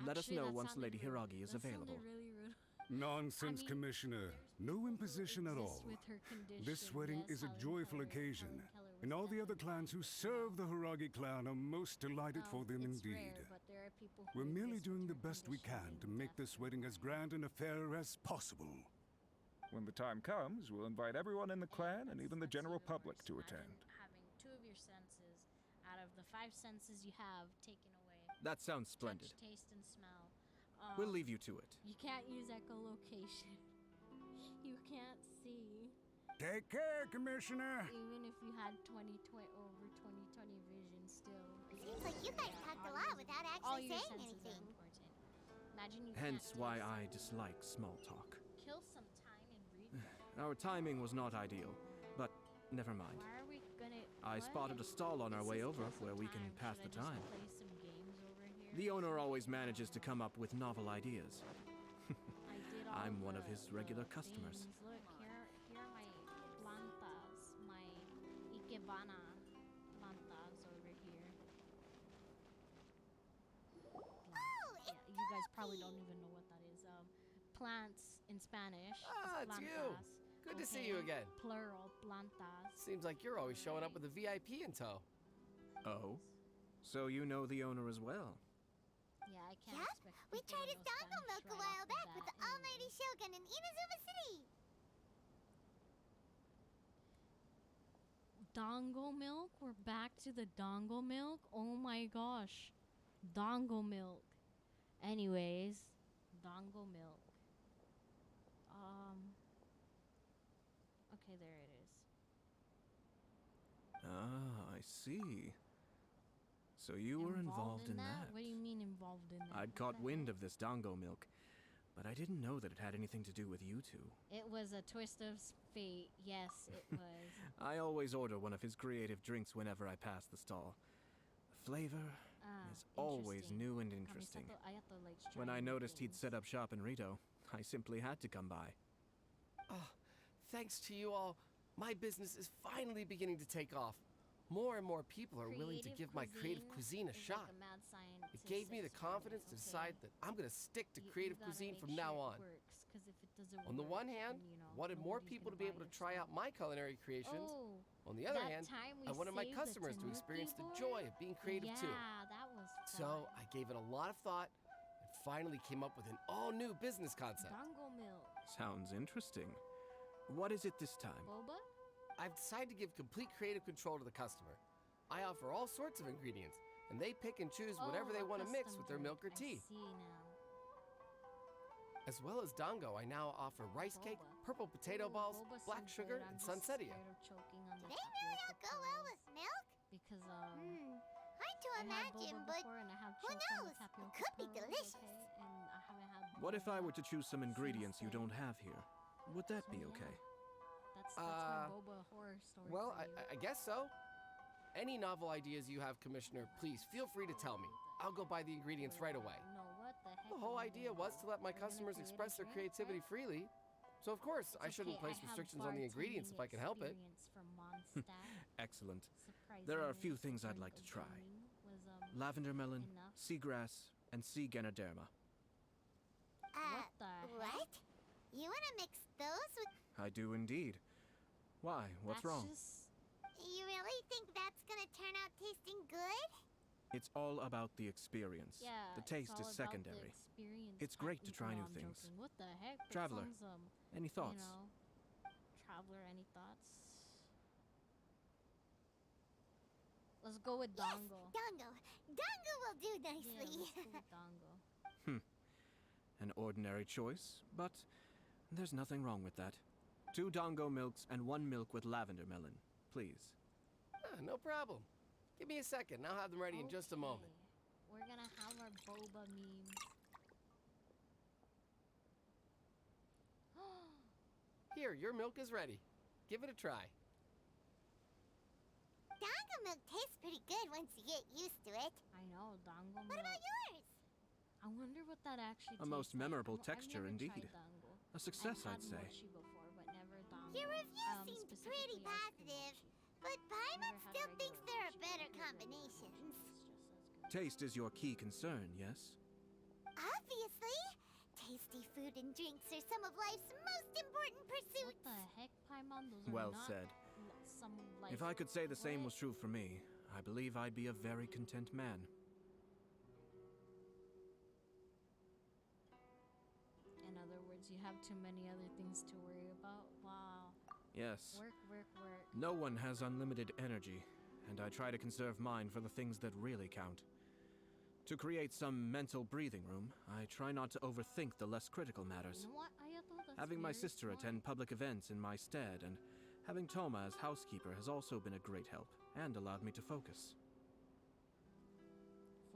let us Actually, know that once sounded Lady rude. Hiragi is That sounded available. really rude. Nonsense, I mean, Commissioner. No imposition at Exists all. with her condition. This wedding Yes, is a Helen joyful Keller- occasion, Helen Keller was and all the other definitely clans who one. serve the Hiragi clan are most delighted for them It's indeed. rare, but there are people who We're merely exist with doing the her best we condition can and to make this wedding as grand and a fair as possible. When the time comes, we'll invite everyone in the clan and that's- even the that's general even public worse. to Imagine attend. having two of your senses out of the 5 senses you have taken away. That sounds splendid. Touch, taste, and smell. We'll leave you to it. You can't use echolocation. You can't see. Take care, Commissioner. Even if you had 20/20 over 20/20 vision still. Seems like you guys talked a lot without All actually your saying senses are anything. important. Imagine you Hence can't why taste. I dislike small talk. Kill some time and read. Our timing was not ideal, but never mind. Why are we gonna? I what? spotted a stall on our This way is over kill some where we can time. pass Should the I time. just play some games over here? The owner always manages to come up with novel ideas. I did all I'm one of the- his regular the customers. things. Look, here are my plantas, my ikebana plantas over here. Oh, Yeah, you guys probably don't even know what that is. Plants in Spanish. is Ah, it's you. plantas. Good to see you Okay, again. Plural, plantas. Seems like you're always showing up with a VIP in tow. Oh? So you know the owner as well? Yeah, I can't Yep, expect we people tried to his know dongo Spanish milk a right while off the back with the bat almighty anyways. shogun in Inazuma City. Dongo milk? We're back to the dongo milk? Oh my gosh. Dongo milk. Anyways, dongo milk. Okay, there it is. Ah, I see. So you were involved in that. What do you mean involved in that? I'd What caught the wind heck? of this dongo milk, but I didn't know that it had anything to do with you two. It was a twist of fate. Yes, it was. I always order one of his creative drinks whenever I pass the stall. The flavor is always Interesting. new and Kamisato interesting. Ayato likes When I trying new noticed he'd things. set up shop in Rito, I simply had to come by. Oh, thanks to you all, my business is finally beginning to take off. More and more people are willing to give my creative cuisine a is shot. Like a mad scientist It gave me the confidence experiment, to okay? decide that I'm gonna stick to You creative gotta cuisine make from sure now it on. works, 'cause if it doesn't On the work, one hand, then, you know, wanted more nobody's people to gonna be able buy to your try out stuff. my culinary creations. Oh, On the other that hand, time we I wanted my saved the customers to experience the tanuki joy board? of being creative too. Yeah, that was fun. So I gave it a lot of thought and finally came up with an all-new business concept. Dongo milk. Sounds interesting. What is it this time? Boba? I've decided to give complete creative control to the customer. I offer all sorts of ingredients, and they pick and choose whatever they a want to mix custom with their drink. milk or tea. I see now. As well as Dango, I now offer rice cake, Boba. purple potato Ooh, balls, Boba's black so sugar, good. I'm and just sunsettia. scared of choking on Do the they really all tapioca go well pearls with milk? because Hard to I had imagine, boba but before and I have who choked on the knows? It tapioca could be pearls, delicious. okay? And I haven't had What if I boba were to choose some ingredients you since don't have here? Would that So be yeah. okay? That's That's my boba horror story. Well, for you. I guess so. Any novel ideas you have, Commissioner, please feel free to tell me. I'll go buy the ingredients right away. No, what the heck? The whole idea was to let my customers express their creativity freely. So of course, I shouldn't place restrictions on the ingredients if I can help it. Excellent. There are a few things I'd like to try. Lavender melon, seagrass, and sea Ganoderma. What? You wanna mix those with... I do indeed. Why? What's wrong? You really think that's gonna turn out tasting good? It's all about the experience. Yeah, the taste is secondary. It's great to try new things. Joking. What the heck? That Traveler, sounds, any thoughts? You know, Traveler, any thoughts? Let's go with Dongo. Yes, Dongo. Dongo will do nicely. Yeah, let's go with Dongo. An ordinary choice, but there's nothing wrong with that. 2 Dongo milks and 1 milk with lavender melon, please. No problem. Give me a second. I'll have them ready in just a moment. We're gonna have our boba meme. Here, your milk is ready. Give it a try. Dongo milk tastes pretty good once you get used to it. I know, Dongo milk. What about yours? I wonder what that actually A most tastes memorable like. texture I've never indeed. tried Dongo. A success, I've I'd had say. mochi before, but never Dongo. Your review seemed pretty Specifically ice cream positive, mochi. but Paimon Never had still regular thinks there are mochi, better but combinations. it's just as good. Taste is your key concern, yes? Obviously! Tasty food and drinks are some of life's most important pursuits. What the heck, Paimon? Those are Well not said. some of life's... If I could say the same What? was true for me, I believe I'd be a very content man. In other words, you have too many other things to worry about. Wow. Yes. Work. No one has unlimited energy, and I try to conserve mine for the things that really count. To create some mental breathing room, I try not to overthink the less critical matters. You know what, Ayato? That's Having my very sister smart. attend public events in my stead, and having Toma as housekeeper has also been a great help, and allowed me to focus.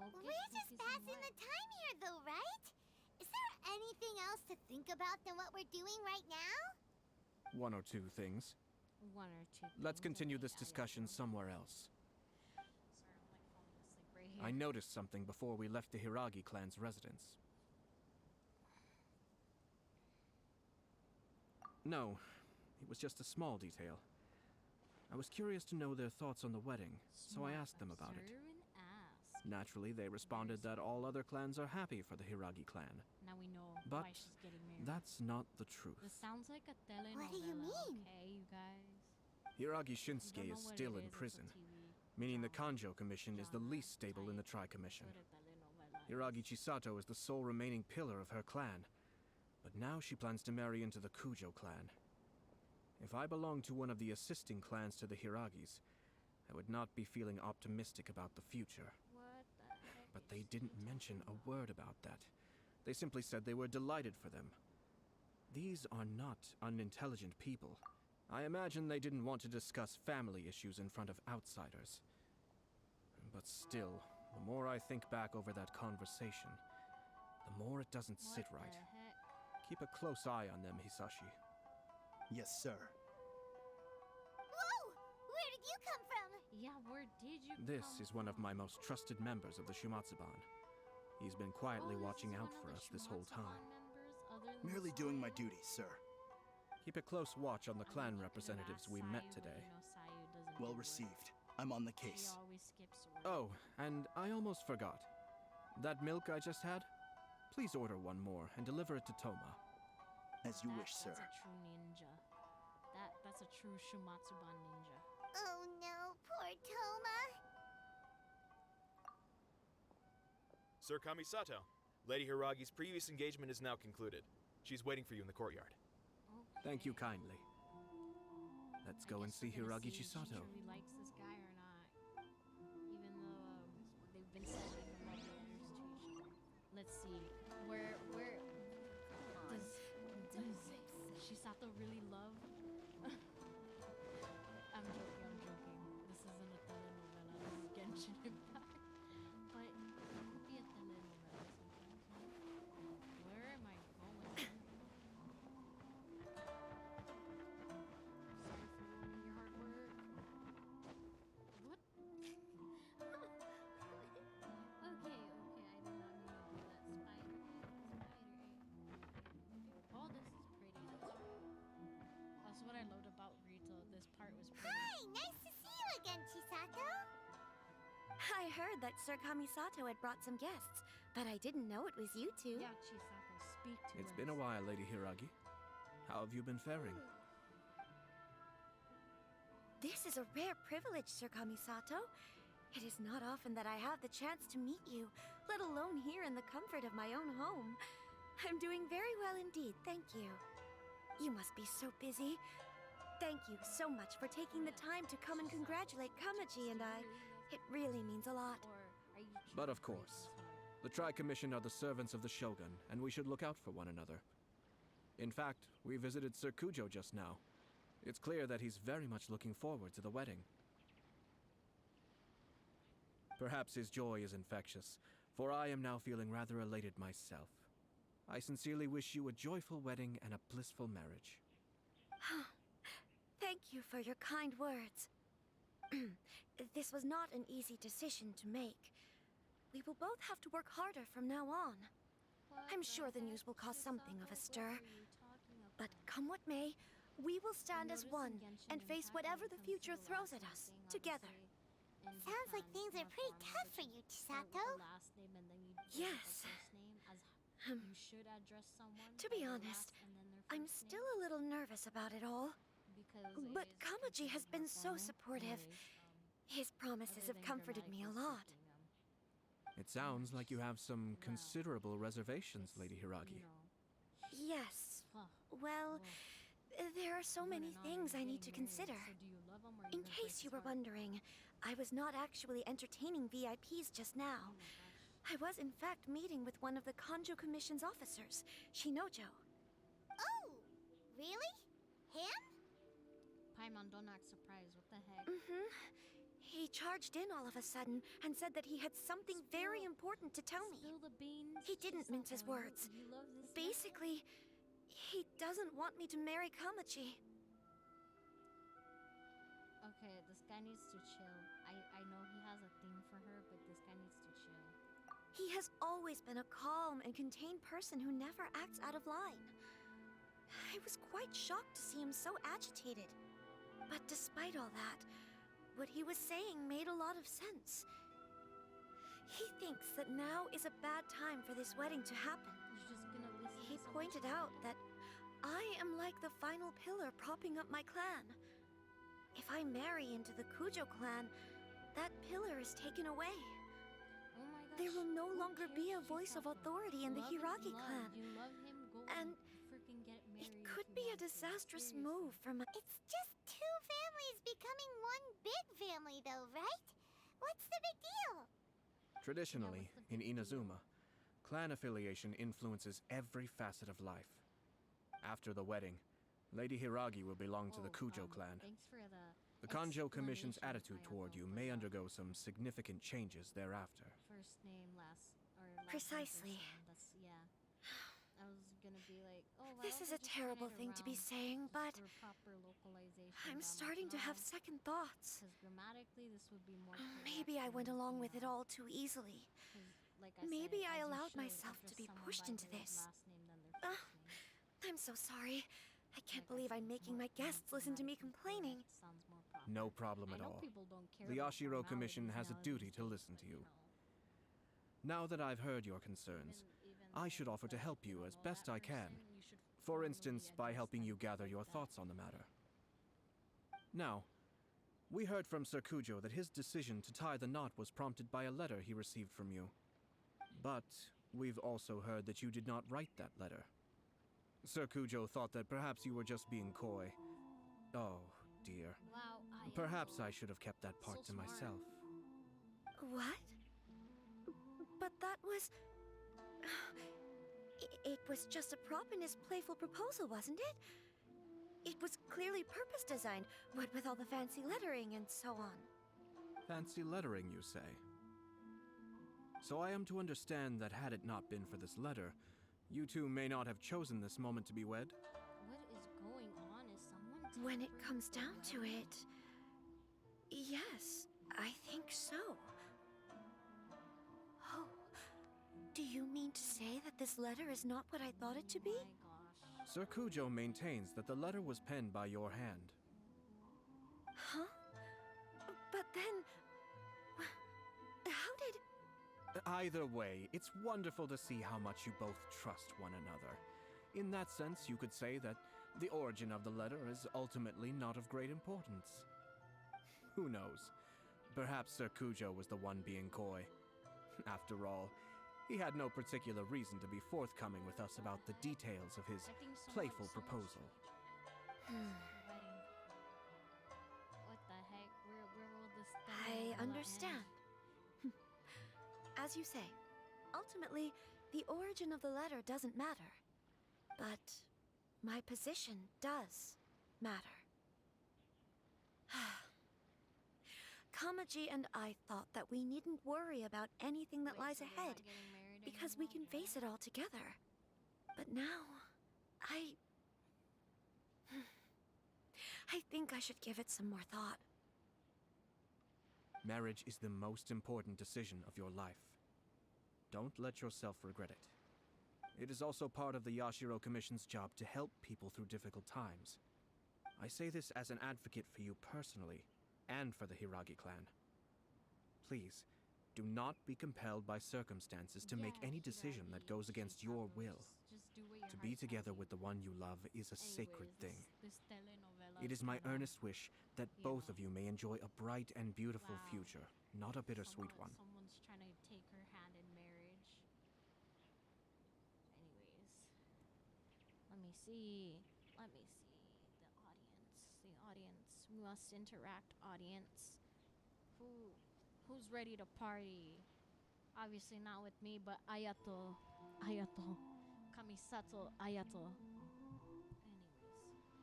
We're just passing the time here, though, right? Is there anything else to think about than what we're doing right now? 1 or 2 things. 1 or 2. Let's continue Okay, this discussion somewhere else. Sorry, I'm like falling asleep right here. I noticed something before we left the Hiragi clan's residence. No, it was just a small detail. I was curious to know their thoughts on the wedding, so I asked them about it. Naturally, they responded that all other clans are happy for the Hiragi clan. Now we know But why she's getting married. that's not the truth. This sounds like a telenovela. What do you mean? Okay, you guys. Hiragi You don't Shinsuke know is what still it in is, it's a prison, TV meaning the drama. Kanjo Commission is the least stable in the Tri-Commission. What a telenovela Hiragi Chisato is the sole remaining pillar of her clan, but now she plans to marry into the Kujo clan. If I belonged to one of the assisting clans to the Hiragis, I would not be feeling optimistic about the future. What the heck But is they she didn't mention a word about that. They simply said they were delighted for them. These are not unintelligent people. I imagine they didn't want to discuss family issues in front of outsiders. But still, the more I think back over that conversation, the more it doesn't sit What right. the heck? Keep a close eye on them, Hisashi. Yes, sir. Whoa! Where did you come from? Yeah, where did you This come is one of from? my most trusted members of the Shumatsuban. He's been quietly Oh, this watching is out one of for the us this whole Shumatsuban time. members other than Merely doing my Sayu? duty, sir. Keep a close watch on the I clan mean, you could've representatives asked we met Sayu, but today. you know Sayu doesn't Well do work. received. I'm on the She case. always skips work. Oh, and I almost forgot. That milk I just had? Please order one more and deliver it to Toma. As you wish, sir. That's a true ninja. That's a true Shumatsuban ninja. Oh no, poor Toma. Sir Kamisato, Lady Hiragi's previous engagement is now concluded. She's waiting for you in the courtyard. Thank you kindly. Let's go and see Hiragi Chisato. If she truly likes this guy or not. Even though they've been sending the love letters to each other. Let's see. Where does Chisato really love? I'm joking. This isn't a telenovela. This is Genshin Impact. But it could be a telenovela sometimes. Where am I going? So I heard that Sir Kamisato had brought some guests, but I didn't know it was you two. Yeah, Chisato, speak to It's us. been a while, Lady Hiragi. How have you been faring? This is a rare privilege, Sir Kamisato. It is not often that I have the chance to meet you, let alone here in the comfort of my own home. I'm doing very well indeed, thank you. You must be so busy. Thank you so much for taking the time to come and congratulate Kamaji and I. It really means a lot. But of course, the Tri-Commission are the servants of the Shogun, and we should look out for one another. In fact, we visited Sir Kujo just now. It's clear that he's very much looking forward to the wedding. Perhaps his joy is infectious, for I am now feeling rather elated myself. I sincerely wish you a joyful wedding and a blissful marriage. Thank you for your kind words. This was not an easy decision to make. We will both have to work harder from now on. I'm sure the news will cause something of a stir. But come what may, we will stand as one and face whatever the future throws at us, together. Sounds like things are pretty tough for you, Chisato. Yes. You should address someone. To be honest, I'm still a little nervous about it all. But Kamaji has been so supportive. His promises have comforted me a lot. It sounds like you have some considerable reservations, Lady Hiragi. Yes. Well, there are so many things I need to consider. In case you were wondering, I was not actually entertaining VIPs just now. I was in fact meeting with one of the Kanjo Commission's officers, Shinojo. Oh, really? Him? Paimon, don't act surprised. What the heck? He charged in all of a sudden and said that he had something very important to tell me. Spill the beans. He didn't mince his words. You love this Basically, he doesn't want me to marry Kamaji. Okay, this guy needs to chill. I know he has a thing for her, but this guy needs to chill. He has always been a calm and contained person who never acts out of line. I was quite shocked to see him so agitated. But despite all that, what he was saying made a lot of sense. He thinks that now is a bad time for this wedding to happen. He's just gonna listen. He pointed out that I am like the final pillar propping up my clan. If I marry into the Kujo clan, that pillar is taken away. Oh my gosh. There will no longer be a voice of authority in the Hiragi clan. You love him, go And freaking get married. it could be a disastrous move for my... It's just two families becoming one big family, though, right? What's the big deal? Traditionally, in Inazuma, clan affiliation influences every facet of life. After the wedding, Lady Hiragi will belong to the Kujo clan. Thanks for The Kanjo Commission's explanation, attitude toward you may undergo some significant changes thereafter. First name, last name, Precisely. first name. That's, yeah. I was gonna be like, oh, why This don't is we a just terrible turn it thing to be around saying, but for proper localization, I'm blah, blah, starting to have blah. second thoughts. Because grammatically, this would be more. Maybe I went along with it all too easily. Like Maybe said, I as you allowed should myself to address be someone pushed by into their this. last name than their first name. I'm so sorry. I can't believe I'm making my guests listen to me complaining. Sounds more proper. No problem I at know all. people don't care The about Yashiro Commission has a formalities duty to listen to you. Now that I've heard your concerns, I should offer to help you as best I can. For instance, by helping you gather your thoughts on the matter. Now, we heard from Sir Kujo that his decision to tie the knot was prompted by a letter he received from you. But we've also heard that you did not write that letter. Sir Kujo thought that perhaps you were just being coy. Oh, dear. Wow, Perhaps I should have kept that part to smart. myself. What? But that was... It was just a prop in his playful proposal, wasn't it? It was clearly purpose designed, what with all the fancy lettering and so on. Fancy lettering, you say? So I am to understand that had it not been for this letter, you two may not have chosen this moment to be wed? What is going on? Is someone When it comes down to it... Yes, I think so. Oh, do you mean to say that this letter is not what I thought it to be? Sir Kujo maintains that the letter was penned by your hand. Huh? But then... How did... Either way, it's wonderful to see how much you both trust one another. In that sense, you could say that the origin of the letter is ultimately not of great importance. Who knows? Perhaps Sir Kujo was the one being coy. After all, he had no particular reason to be forthcoming with us about the details of his playful proposal. What the heck? Where will this I understand. As you say, ultimately, the origin of the letter doesn't matter. But my position does matter. Kamaji and I thought that we needn't worry about anything that lies ahead because we can face it all together. But now, I think I should give it some more thought. Marriage is the most important decision of your life. Don't let yourself regret it. It is also part of the Yashiro Commission's job to help people through difficult times. I say this as an advocate for you personally, and for the Hiragi clan. Please, do not be compelled by circumstances to make any decision that goes against your will. To be together with the one you love is a sacred thing. It is my earnest wish that both of you may enjoy a bright and beautiful future, not a bittersweet one. Someone's trying to take her hand in marriage. Anyways, let me see. The audience. We must interact, audience. Who's ready to party? Obviously not with me, but Ayato. Kamisato Ayato.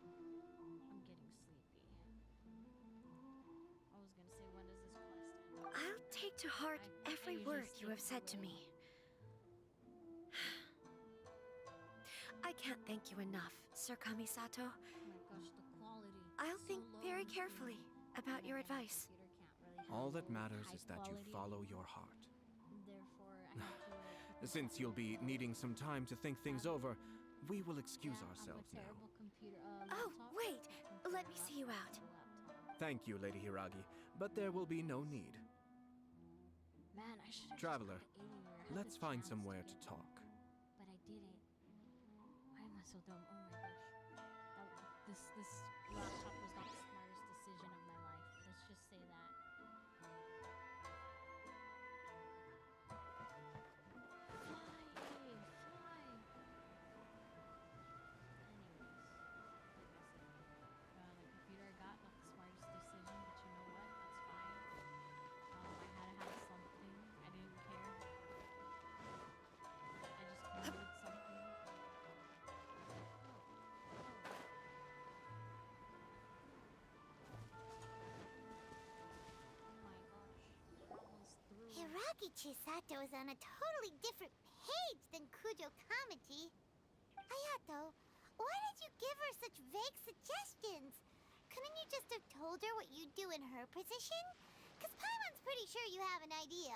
Anyways, I'm getting sleepy. I was gonna say, when does this quest end? I'll take to heart every word you have said to me. I can't thank you enough, Sir Kamisato. Oh my gosh, the quality. I'll think very carefully about your advice. All that matters is that you follow your heart. Therefore, I have to Since you'll be needing some time to think things over, we will excuse ourselves now. Oh, wait! Let me see you out. Thank you, Lady Hiragi, but there will be no need. Man, I should have Traveler, let's find somewhere to talk. But I didn't. Why am I so dumb? Oh my gosh. This laptop was not the smartest decision of my life. Let's just say that. Hiragi Chisato is on a totally different page than Kujo Kamaji. Ayato, why did you give her such vague suggestions? Couldn't you just have told her what you'd do in her position? Because Paimon's pretty sure you have an idea.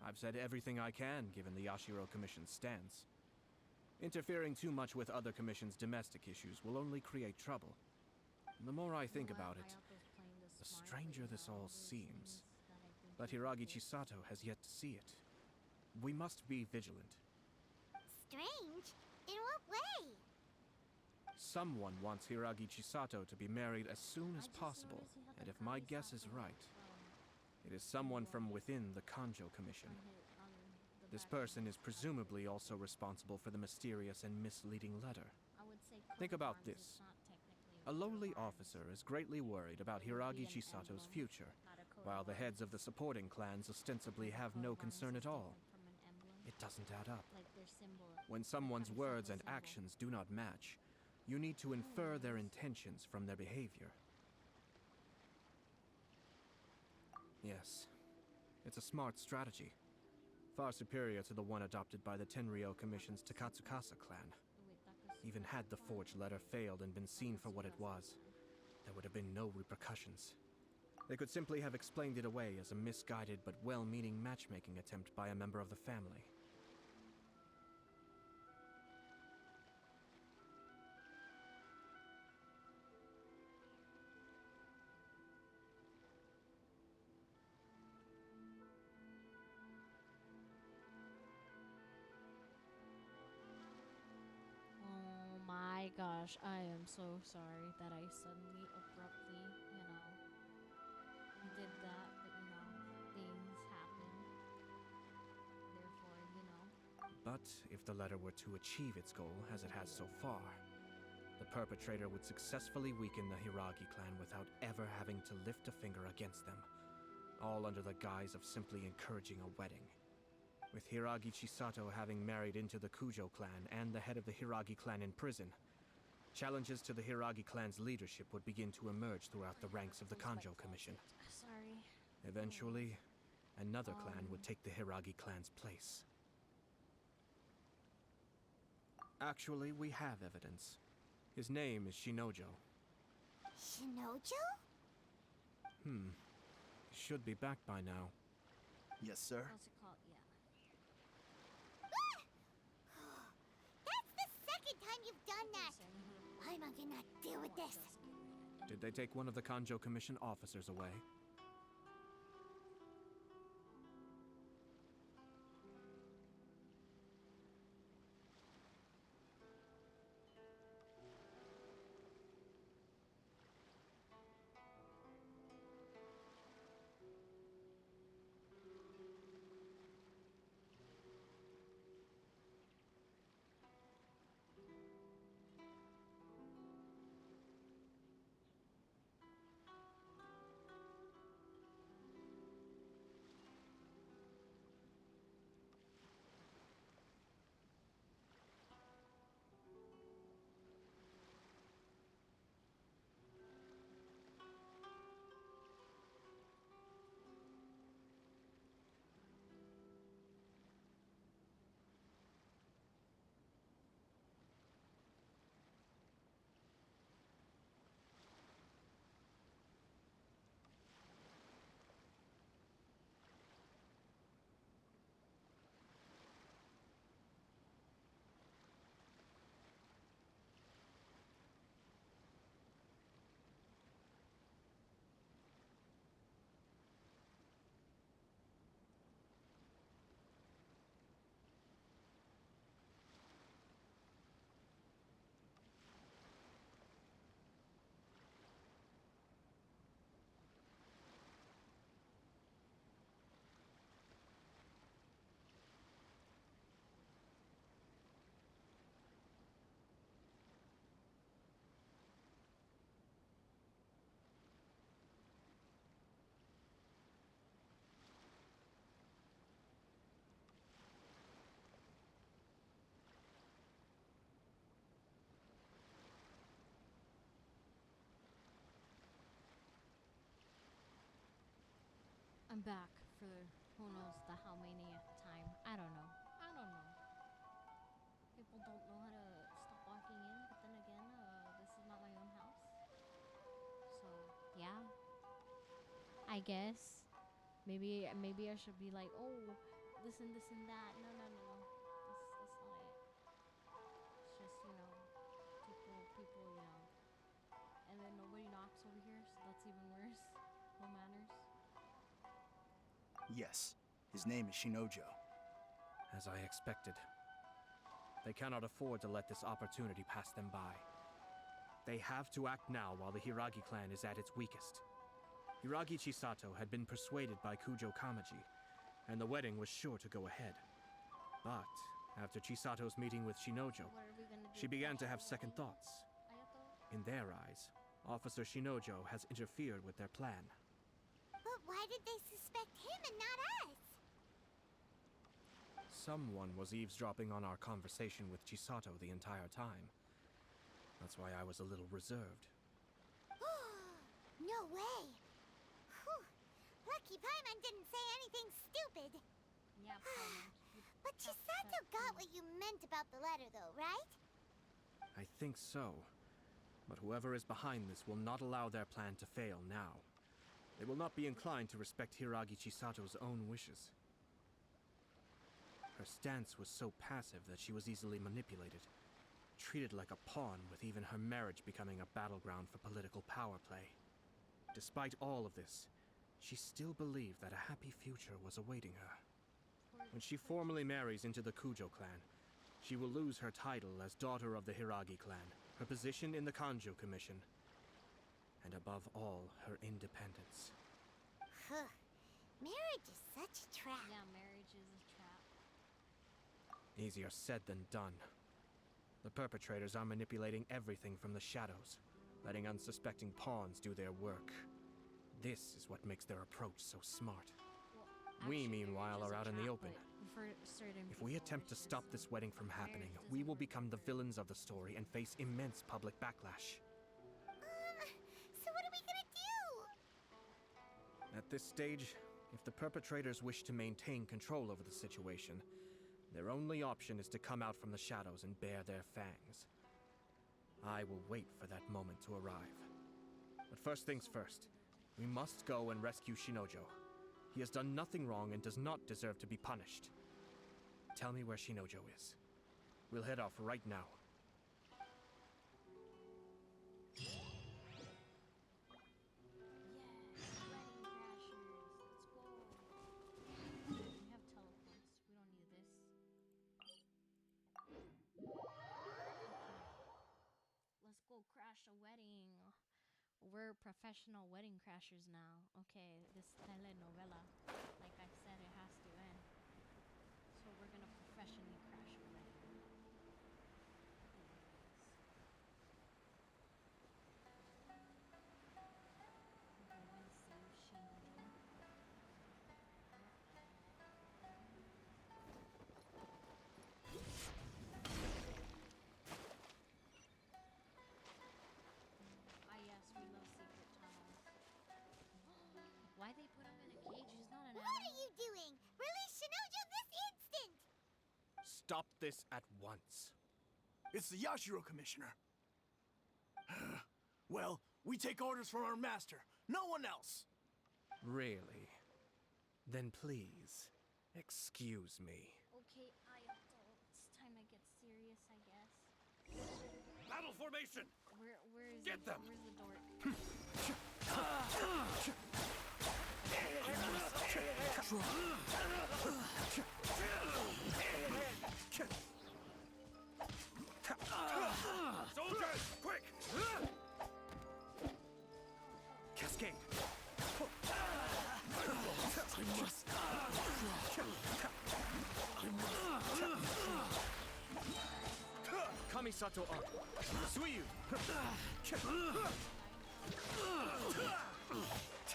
I've said everything I can, given the Yashiro Commission's stance. Interfering too much with other commissions' domestic issues will only create trouble. The more I think about it, the stranger this all seems. But Hiragi Chisato has yet to see it. We must be vigilant. Strange? In what way? Someone wants Hiragi Chisato to be married as soon as possible, and if my guess is right, it is someone from within the Kanjo Commission. This person is presumably also responsible for the mysterious and misleading letter. Think about this. A lowly officer is greatly worried about Hiragi Chisato's future, while the heads of the supporting clans ostensibly have no concern at all. It doesn't add up. When someone's words and actions do not match, you need to infer their intentions from their behavior. Yes, it's a smart strategy. Far superior to the one adopted by the Tenryou Commission's Takatsukasa clan. Even had the forged letter failed and been seen for what it was, there would have been no repercussions. They could simply have explained it away as a misguided but well-meaning matchmaking attempt by a member of the family. gosh, I am so sorry that I suddenly, abruptly, did that, but things happen. Therefore, But if the letter were to achieve its goal, as it has so far, the perpetrator would successfully weaken the Hiragi clan without ever having to lift a finger against them, all under the guise of simply encouraging a wedding. With Hiragi Chisato having married into the Kujo clan and the head of the Hiragi clan in prison, challenges to the Hiragi clan's leadership would begin to emerge throughout the ranks of the Kanjo Commission. sorry. Eventually, another clan would take the Hiragi clan's place. Actually, we have evidence. His name is Shinojo. Shinojo? He should be back by now. Yes, sir. What's it called? Yeah. That's the second time you've done that! Paimon cannot deal with this. Did they take one of the Kanjo Commission officers away? I'm back for who knows the how many time. I don't know. People don't know how to stop walking in, but then again, this is not my own house. So, yeah. I guess. Maybe I should be like, oh, this and that. No. That's not it. It's just, people, and then nobody knocks over here, so that's even worse. No manners. Yes, his name is Shinojo. As I expected. They cannot afford to let this opportunity pass them by. They have to act now while the Hiragi clan is at its weakest. Hiragi Chisato had been persuaded by Kujo Kamaji, and the wedding was sure to go ahead. But after Chisato's meeting with Shinojo, she began to have second thoughts. In their eyes, Officer Shinojo has interfered with their plan. But why did they suspect him and not us? Someone was eavesdropping on our conversation with Chisato the entire time. That's why I was a little reserved. No way! Whew. Lucky Paimon didn't say anything stupid. Yeah, But Chisato got what you meant about the letter, though, right? I think so. But whoever is behind this will not allow their plan to fail now. They will not be inclined to respect Hiragi Chisato's own wishes. Her stance was so passive that she was easily manipulated, treated like a pawn, with even her marriage becoming a battleground for political power play. Despite all of this, she still believed that a happy future was awaiting her. When she formally marries into the Kujo clan, she will lose her title as daughter of the Hiragi clan, her position in the Kanjo Commission, and above all, her independence. Huh. Marriage is such a trap. Yeah, marriage is a trap. Easier said than done. The perpetrators are manipulating everything from the shadows, letting unsuspecting pawns do their work. This is what makes their approach so smart. Well, We, actually, meanwhile, marriage is are a out in the trap, open. but for certain If we people, attempt to it's stop just- this wedding from happening, marriage we doesn't will work become the for- villains of the story and face immense public backlash. So what are we gonna do? At this stage, if the perpetrators wish to maintain control over the situation, their only option is to come out from the shadows and bare their fangs. I will wait for that moment to arrive. But first things first, we must go and rescue Shinojo. He has done nothing wrong and does not deserve to be punished. Tell me where Shinojo is. We'll head off right now. Wedding crashers. Let's go. We have teleports. We don't need this. Let's go crash a wedding. We're professional wedding crashers now. Okay, this telenovela, like I said, it has to end. So we're gonna professionally crash a wedding. Go and save Shinojo. Ah yes, we love secret tunnels. Why they put him in a cage? He's not an What are animal. you doing? Release Shinojo this instant! Stop this at once. It's the Yashiro Commissioner. Well, we take orders from our master. No one else. Really? Then please, excuse me. Okay, it's time to get serious, I guess. Battle formation! Where is Get them! Where's the dork? Soldiers, quick! Cascade! I must. Kamisato up! Suiyu!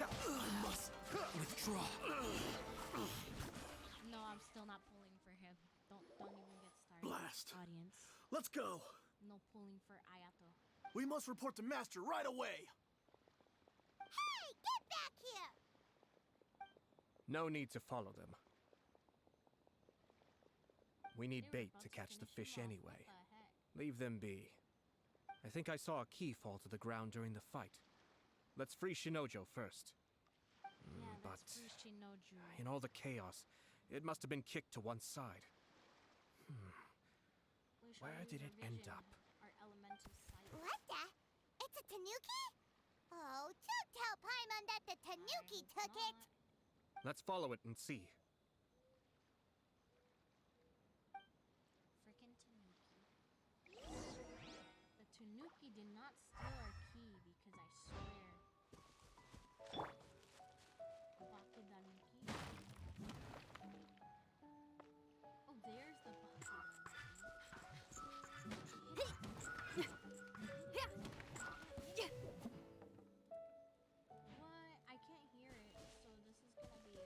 I must withdraw. No, I'm still not pulling for him. Don't even get started. Blast. Audience. Let's go. No pulling for Ayato. We must report to Master right away. Hey, get back here! No need to follow them. We need They were bait about to to catch the finish fish him off. anyway. What the heck? Leave them be. I think I saw a key fall to the ground during the fight. Let's free Shinojo first. Yeah, But that's free Shinoju. in all the chaos, it must have been kicked to one side. We should Where use did our it end vision, up? Our elemental sight. What the? It's a tanuki? Oh, don't tell Paimon that the tanuki I hope took it! not. Let's follow it and see. Frickin' tanuki. The tanuki did not steal our key because I swear. Bakudanuki. Oh, there's the Bakudanuki. What? I can't hear it, so this is gonna be a...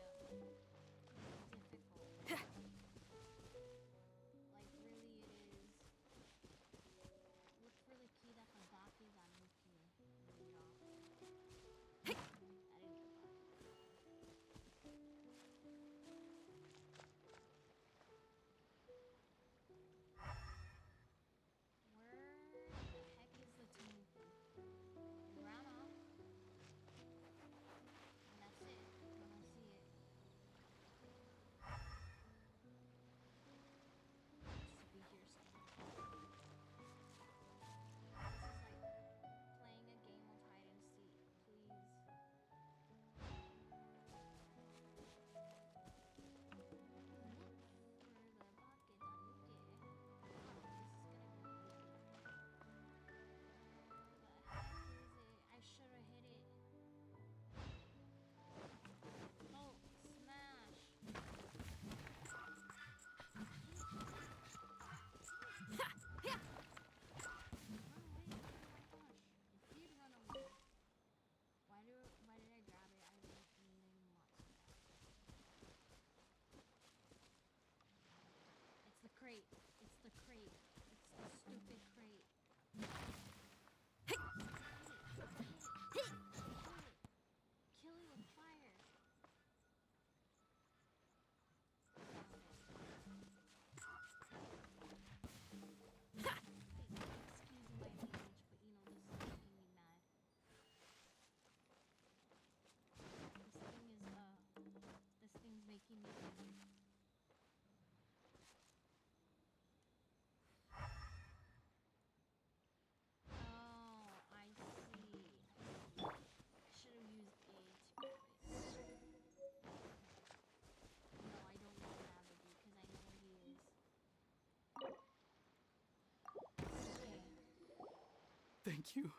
Thank you.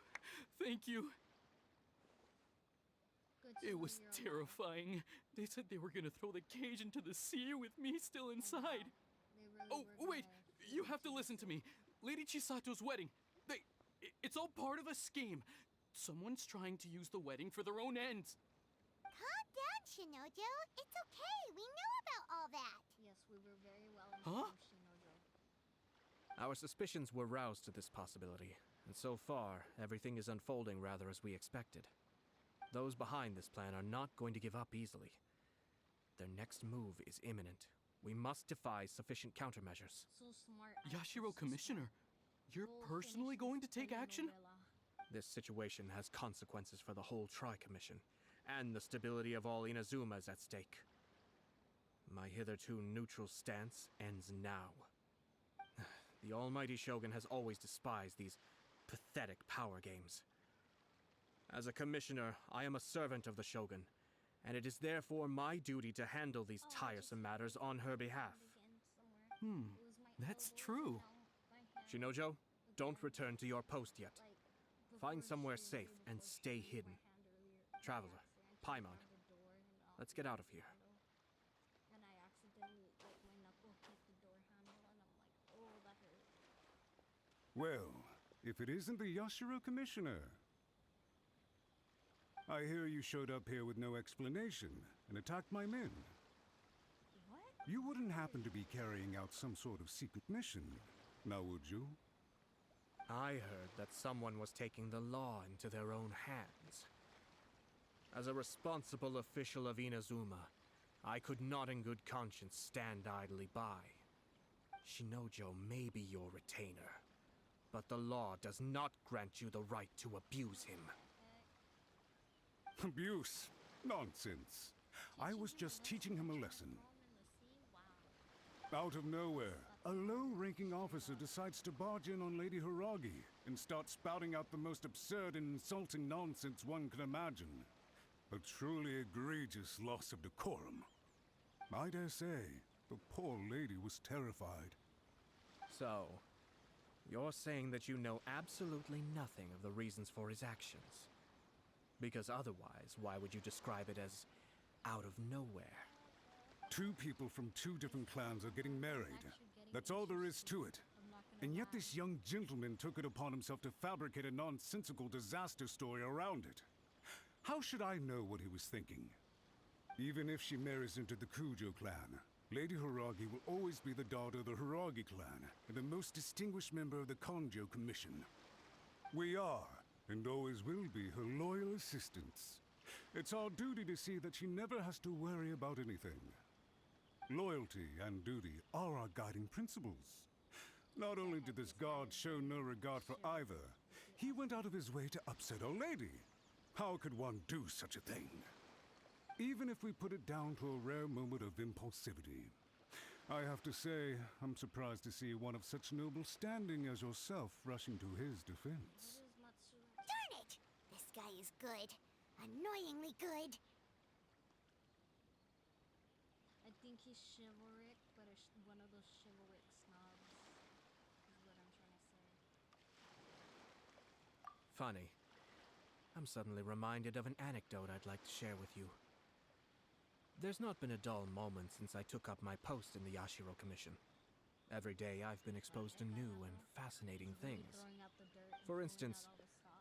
Thank you. Good to It know was you're alive. terrifying. They said they were gonna throw the cage into the sea with me still inside. They really Oh, were wait! gonna You throw have to you listen to me. Lady Chisato's wedding. It's all part of a scheme. Someone's trying to use the wedding for their own ends. Calm down, Shinojo. It's okay. We know about all that. Yes, we were very well Huh? informed, Shinojo. Our suspicions were roused to this possibility, and so far, everything is unfolding rather as we expected. Those behind this plan are not going to give up easily. Their next move is imminent. We must devise sufficient countermeasures. So smart. Yashiro Commissioner, you're personally going to take action? This situation has consequences for the whole Tri-Commission, and the stability of all Inazuma is at stake. My hitherto neutral stance ends now. The almighty Shogun has always despised these pathetic power games. As a commissioner, I am a servant of the Shogun, and it is therefore my duty to handle these tiresome matters on her behalf. That's true. Shinojo, don't return to your post yet. Find somewhere safe and stay hidden. Traveler, Paimon, let's get out of here. And I accidentally, like, my knuckle hit the door handle, and I'm like, oh, that hurt. Well, if it isn't the Yashiro Commissioner. I hear you showed up here with no explanation and attacked my men. What? You wouldn't happen to be carrying out some sort of secret mission, now would you? I heard that someone was taking the law into their own hands. As a responsible official of Inazuma, I could not in good conscience stand idly by. Shinojo may be your retainer, but the law does not grant you the right to abuse him. Abuse? Nonsense. I was just teaching him a lesson. Out of nowhere, a low-ranking officer decides to barge in on Lady Hiragi and start spouting out the most absurd and insulting nonsense one can imagine. A truly egregious loss of decorum. I dare say, the poor lady was terrified. So, you're saying that you know absolutely nothing of the reasons for his actions? Because otherwise, why would you describe it as out of nowhere? Two people from two different clans are getting married. That's all there is to it. And yet this young gentleman took it upon himself to fabricate a nonsensical disaster story around it. How should I know what he was thinking? Even if she marries into the Kujo clan, Lady Hiragi will always be the daughter of the Hiragi clan and the most distinguished member of the Konjo Commission. We are, and always will be, her loyal assistants. It's our duty to see that she never has to worry about anything. Loyalty and duty are our guiding principles. Not only did this guard show no regard for either, he went out of his way to upset our lady. How could one do such a thing? Even if we put it down to a rare moment of impulsivity. I have to say, I'm surprised to see one of such noble standing as yourself rushing to his defense. Darn it! This guy is good. Annoyingly good. I think he's chivalric, but one of those chivalric snobs is what I'm trying to say. Funny. I'm suddenly reminded of an anecdote I'd like to share with you. There's not been a dull moment since I took up my post in the Yashiro Commission. Every day I've been exposed to new and fascinating things. For instance,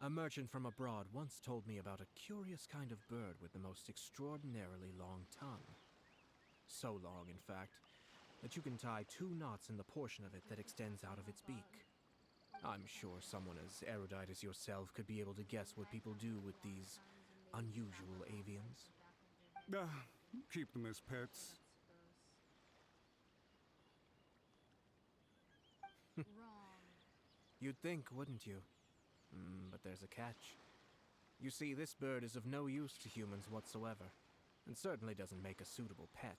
a merchant from abroad once told me about a curious kind of bird with the most extraordinarily long tongue. So long, in fact, that you can tie 2 knots in the portion of it that extends out of its beak. I'm sure someone as erudite as yourself could be able to guess what people do with these unusual avians. Keep them as pets. Wrong. You'd think, wouldn't you? But there's a catch. You see, this bird is of no use to humans whatsoever, and certainly doesn't make a suitable pet.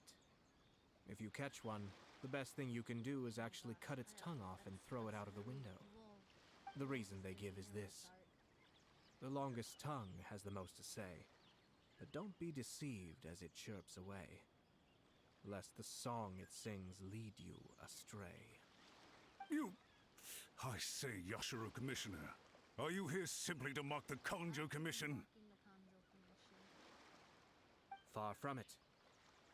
If you catch one, the best thing you can do is actually cut its tongue off and throw it out of the window. The reason they give is this. The longest tongue has the most to say, but don't be deceived as it chirps away, lest the song it sings lead you astray. I say, Yashiro Commissioner, Are you here simply to mock the Kanjo Commission? Far from it.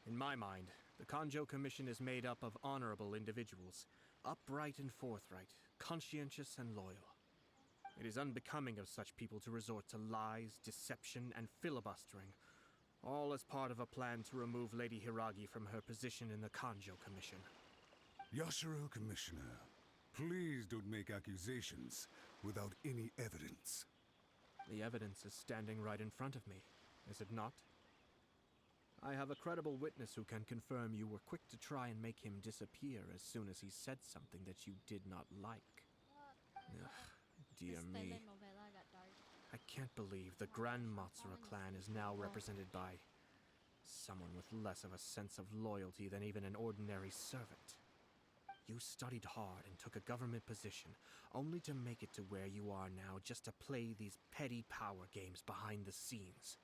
In my mind, the Kanjo Commission is made up of honorable individuals, upright and forthright, conscientious and loyal. It is unbecoming of such people to resort to lies, deception, and filibustering, all as part of a plan to remove Lady Hiragi from her position in the Kanjo Commission. Yashiro Commissioner, please don't make accusations without any evidence. The evidence is standing right in front of me, is it not? I have a credible witness who can confirm you were quick to try and make him disappear as soon as he said something that you did not like. Ugh, dear me. I can't believe the Grand Matsura clan is now represented by someone with less of a sense of loyalty than even an ordinary servant. You studied hard and took a government position, only to make it to where you are now just to play these petty power games behind the scenes.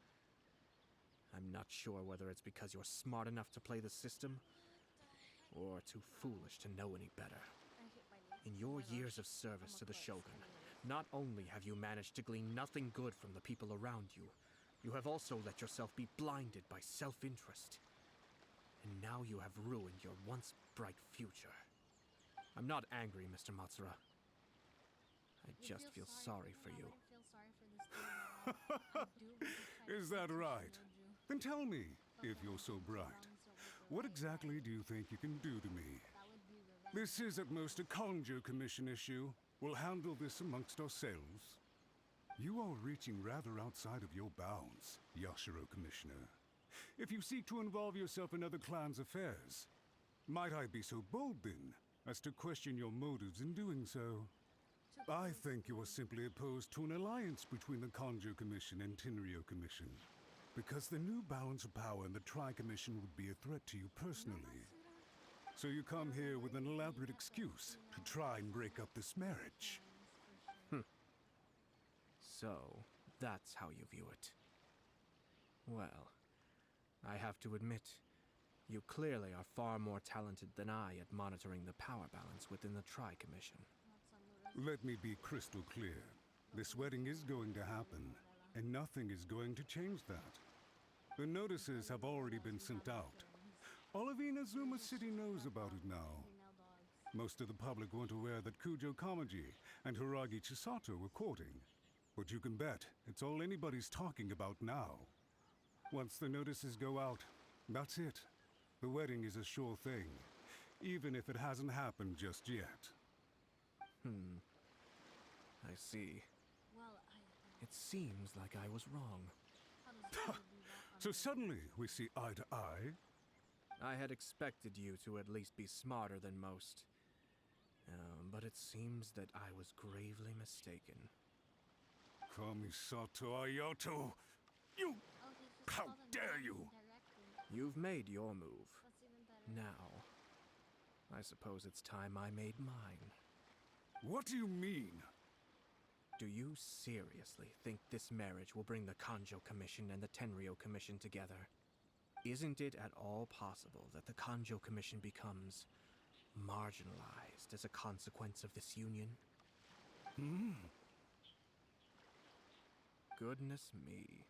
I'm not sure whether it's because you're smart enough to play the system, or too foolish to know any better. In your years of service to the Shogun, not only have you managed to glean nothing good from the people around you, you have also let yourself be blinded by self-interest. And now you have ruined your once bright future. I'm not angry, Mr. Matsura. I just feel sorry for you. Is that right? Then tell me, if you're so bright, what exactly do you think you can do to me? This is at most a Kanjo Commission issue. We'll handle this amongst ourselves. You are reaching rather outside of your bounds, Yashiro Commissioner. If you seek to involve yourself in other clans' affairs, might I be so bold, then, as to question your motives in doing so? I think you are simply opposed to an alliance between the Kanjo Commission and Tenryo Commission, because the new balance of power in the Tri-Commission would be a threat to you personally. So you come here with an elaborate excuse to try and break up this marriage. So, that's how you view it. Well, I have to admit, you clearly are far more talented than I at monitoring the power balance within the Tri-Commission. Let me be crystal clear. This wedding is going to happen, and nothing is going to change that. The notices have already been sent out. All of Inazuma City knows about it now. Most of the public weren't aware that Kujo Kamaji and Hiragi Chisato were courting. But you can bet it's all anybody's talking about now. Once the notices go out, that's it. The wedding is a sure thing, even if it hasn't happened just yet. I see. It seems like I was wrong. So suddenly we see eye to eye? I had expected you to at least be smarter than most. But it seems that I was gravely mistaken. Kamisato Ayato! You! How dare you! You've made your move. Now, I suppose it's time I made mine. What do you mean? Do you seriously think this marriage will bring the Kanjo Commission and the Tenryo Commission together? Isn't it at all possible that the Kanjo Commission becomes marginalized as a consequence of this union? Goodness me.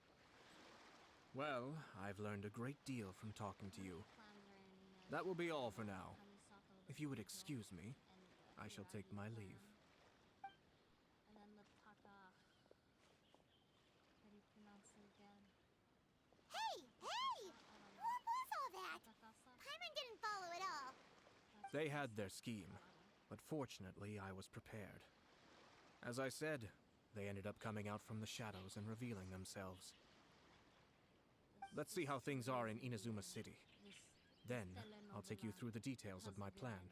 Well, I've learned a great deal from talking to you. That will be all for now. If you would excuse me, I shall take my leave. Hey! What was all that? Paimon didn't follow at all. They had their scheme, but fortunately I was prepared. As I said, they ended up coming out from the shadows and revealing themselves. Let's see how things are in Inazuma City. Then, I'll take you through the details of my plan.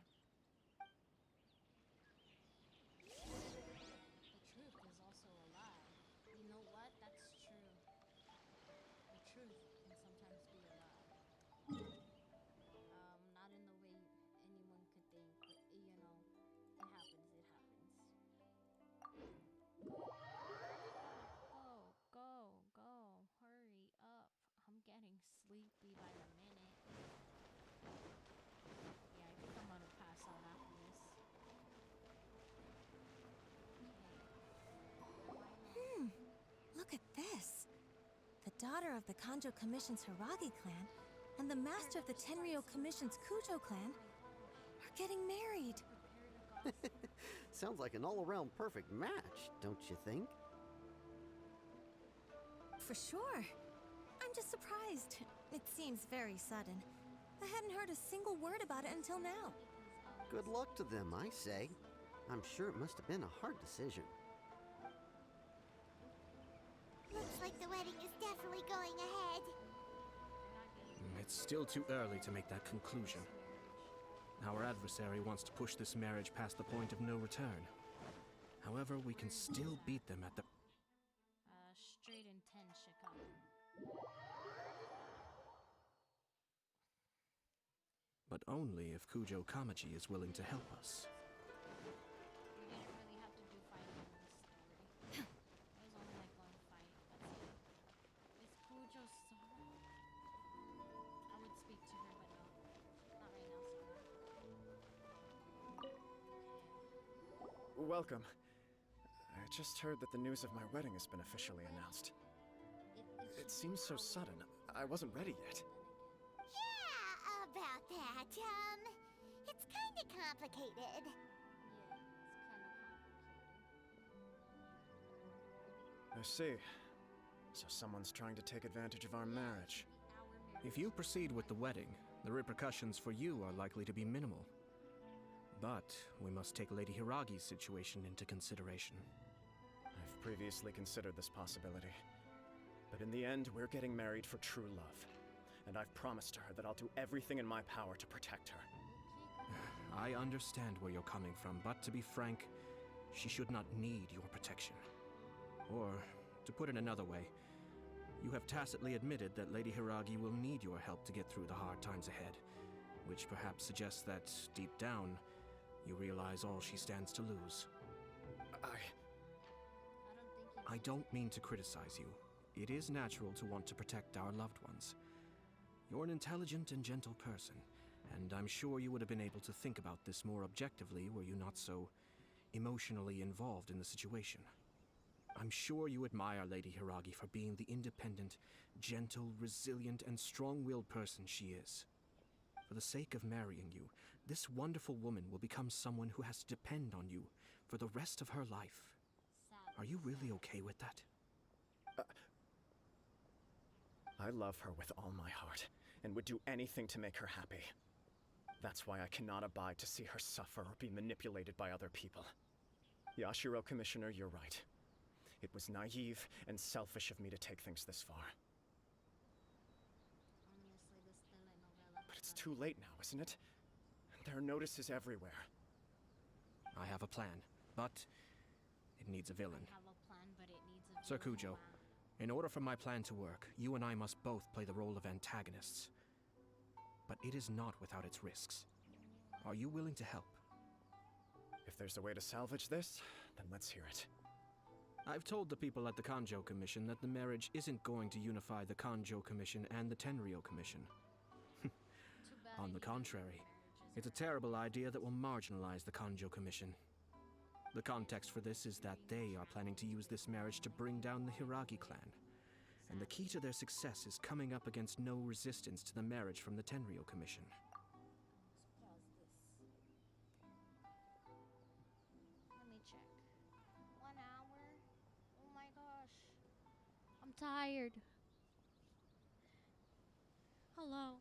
The truth is also a lie. You know what? That's true. The truth can sometimes be a lie. Not in the way anyone could think, but you know, it happens, it happens. Go, hurry up. I'm getting sleepy by the minute. Yeah, I think I'm gonna pass daughter of the Kanjo Commission's Hiragi clan and the master of the Tenryou Commission's Kujo clan are getting married. Sounds like an all-around perfect match, don't you think? For sure. I'm just surprised. It seems very sudden. I hadn't heard a single word about it until now. Good luck to them, I say. I'm sure it must have been a hard decision. Looks like the wedding is definitely going ahead. It's still too early to make that conclusion. Our adversary wants to push this marriage past the point of no return. However, we can still beat them at the... Straight in 10 Chicago. But only if Kujo Kamaji is willing to help us. We didn't really have to do fighting in this story. It was only like one fight. That's it. Is Kujo Sora? I would speak to her, but no. Not right now, Sora. Welcome. I just heard that the news of my wedding has been officially announced. It seems so sudden. I wasn't ready yet. Yeah, about that. It's kinda complicated. I see. So someone's trying to take advantage of our marriage. If you proceed with the wedding, the repercussions for you are likely to be minimal. But we must take Lady Hiragi's situation into consideration. I've previously considered this possibility. But in the end, we're getting married for true love. And I've promised her that I'll do everything in my power to protect her. I understand where you're coming from, but to be frank, she should not need your protection. Or, to put it another way, you have tacitly admitted that Lady Hiragi will need your help to get through the hard times ahead, which perhaps suggests that, deep down, you realize all she stands to lose. I don't mean to criticize you. It is natural to want to protect our loved ones. You're an intelligent and gentle person, and I'm sure you would have been able to think about this more objectively were you not so emotionally involved in the situation. I'm sure you admire Lady Hiragi for being the independent, gentle, resilient, and strong-willed person she is. For the sake of marrying you, this wonderful woman will become someone who has to depend on you for the rest of her life. Are you really okay with that? I love her with all my heart, and would do anything to make her happy. That's why I cannot abide to see her suffer or be manipulated by other people. Yashiro Commissioner, you're right. It was naive and selfish of me to take things this far. But it's too late now, isn't it? There are notices everywhere. I have a plan, but it needs a villain. I have a plan, but it needs a Sir villain. Kujo, in order for my plan to work, you and I must both play the role of antagonists. But it is not without its risks. Are you willing to help? If there's a way to salvage this, then let's hear it. I've told the people at the Kanjo Commission that the marriage isn't going to unify the Kanjo Commission and the Tenryou Commission. On the contrary, it's a terrible idea that will marginalize the Kanjo Commission. The context for this is that they are planning to use this marriage to bring down the Hiragi clan. And the key to their success is coming up against no resistance to the marriage from the Tenryou Commission. Let me check. 1 hour? Oh my gosh. I'm tired. Hello.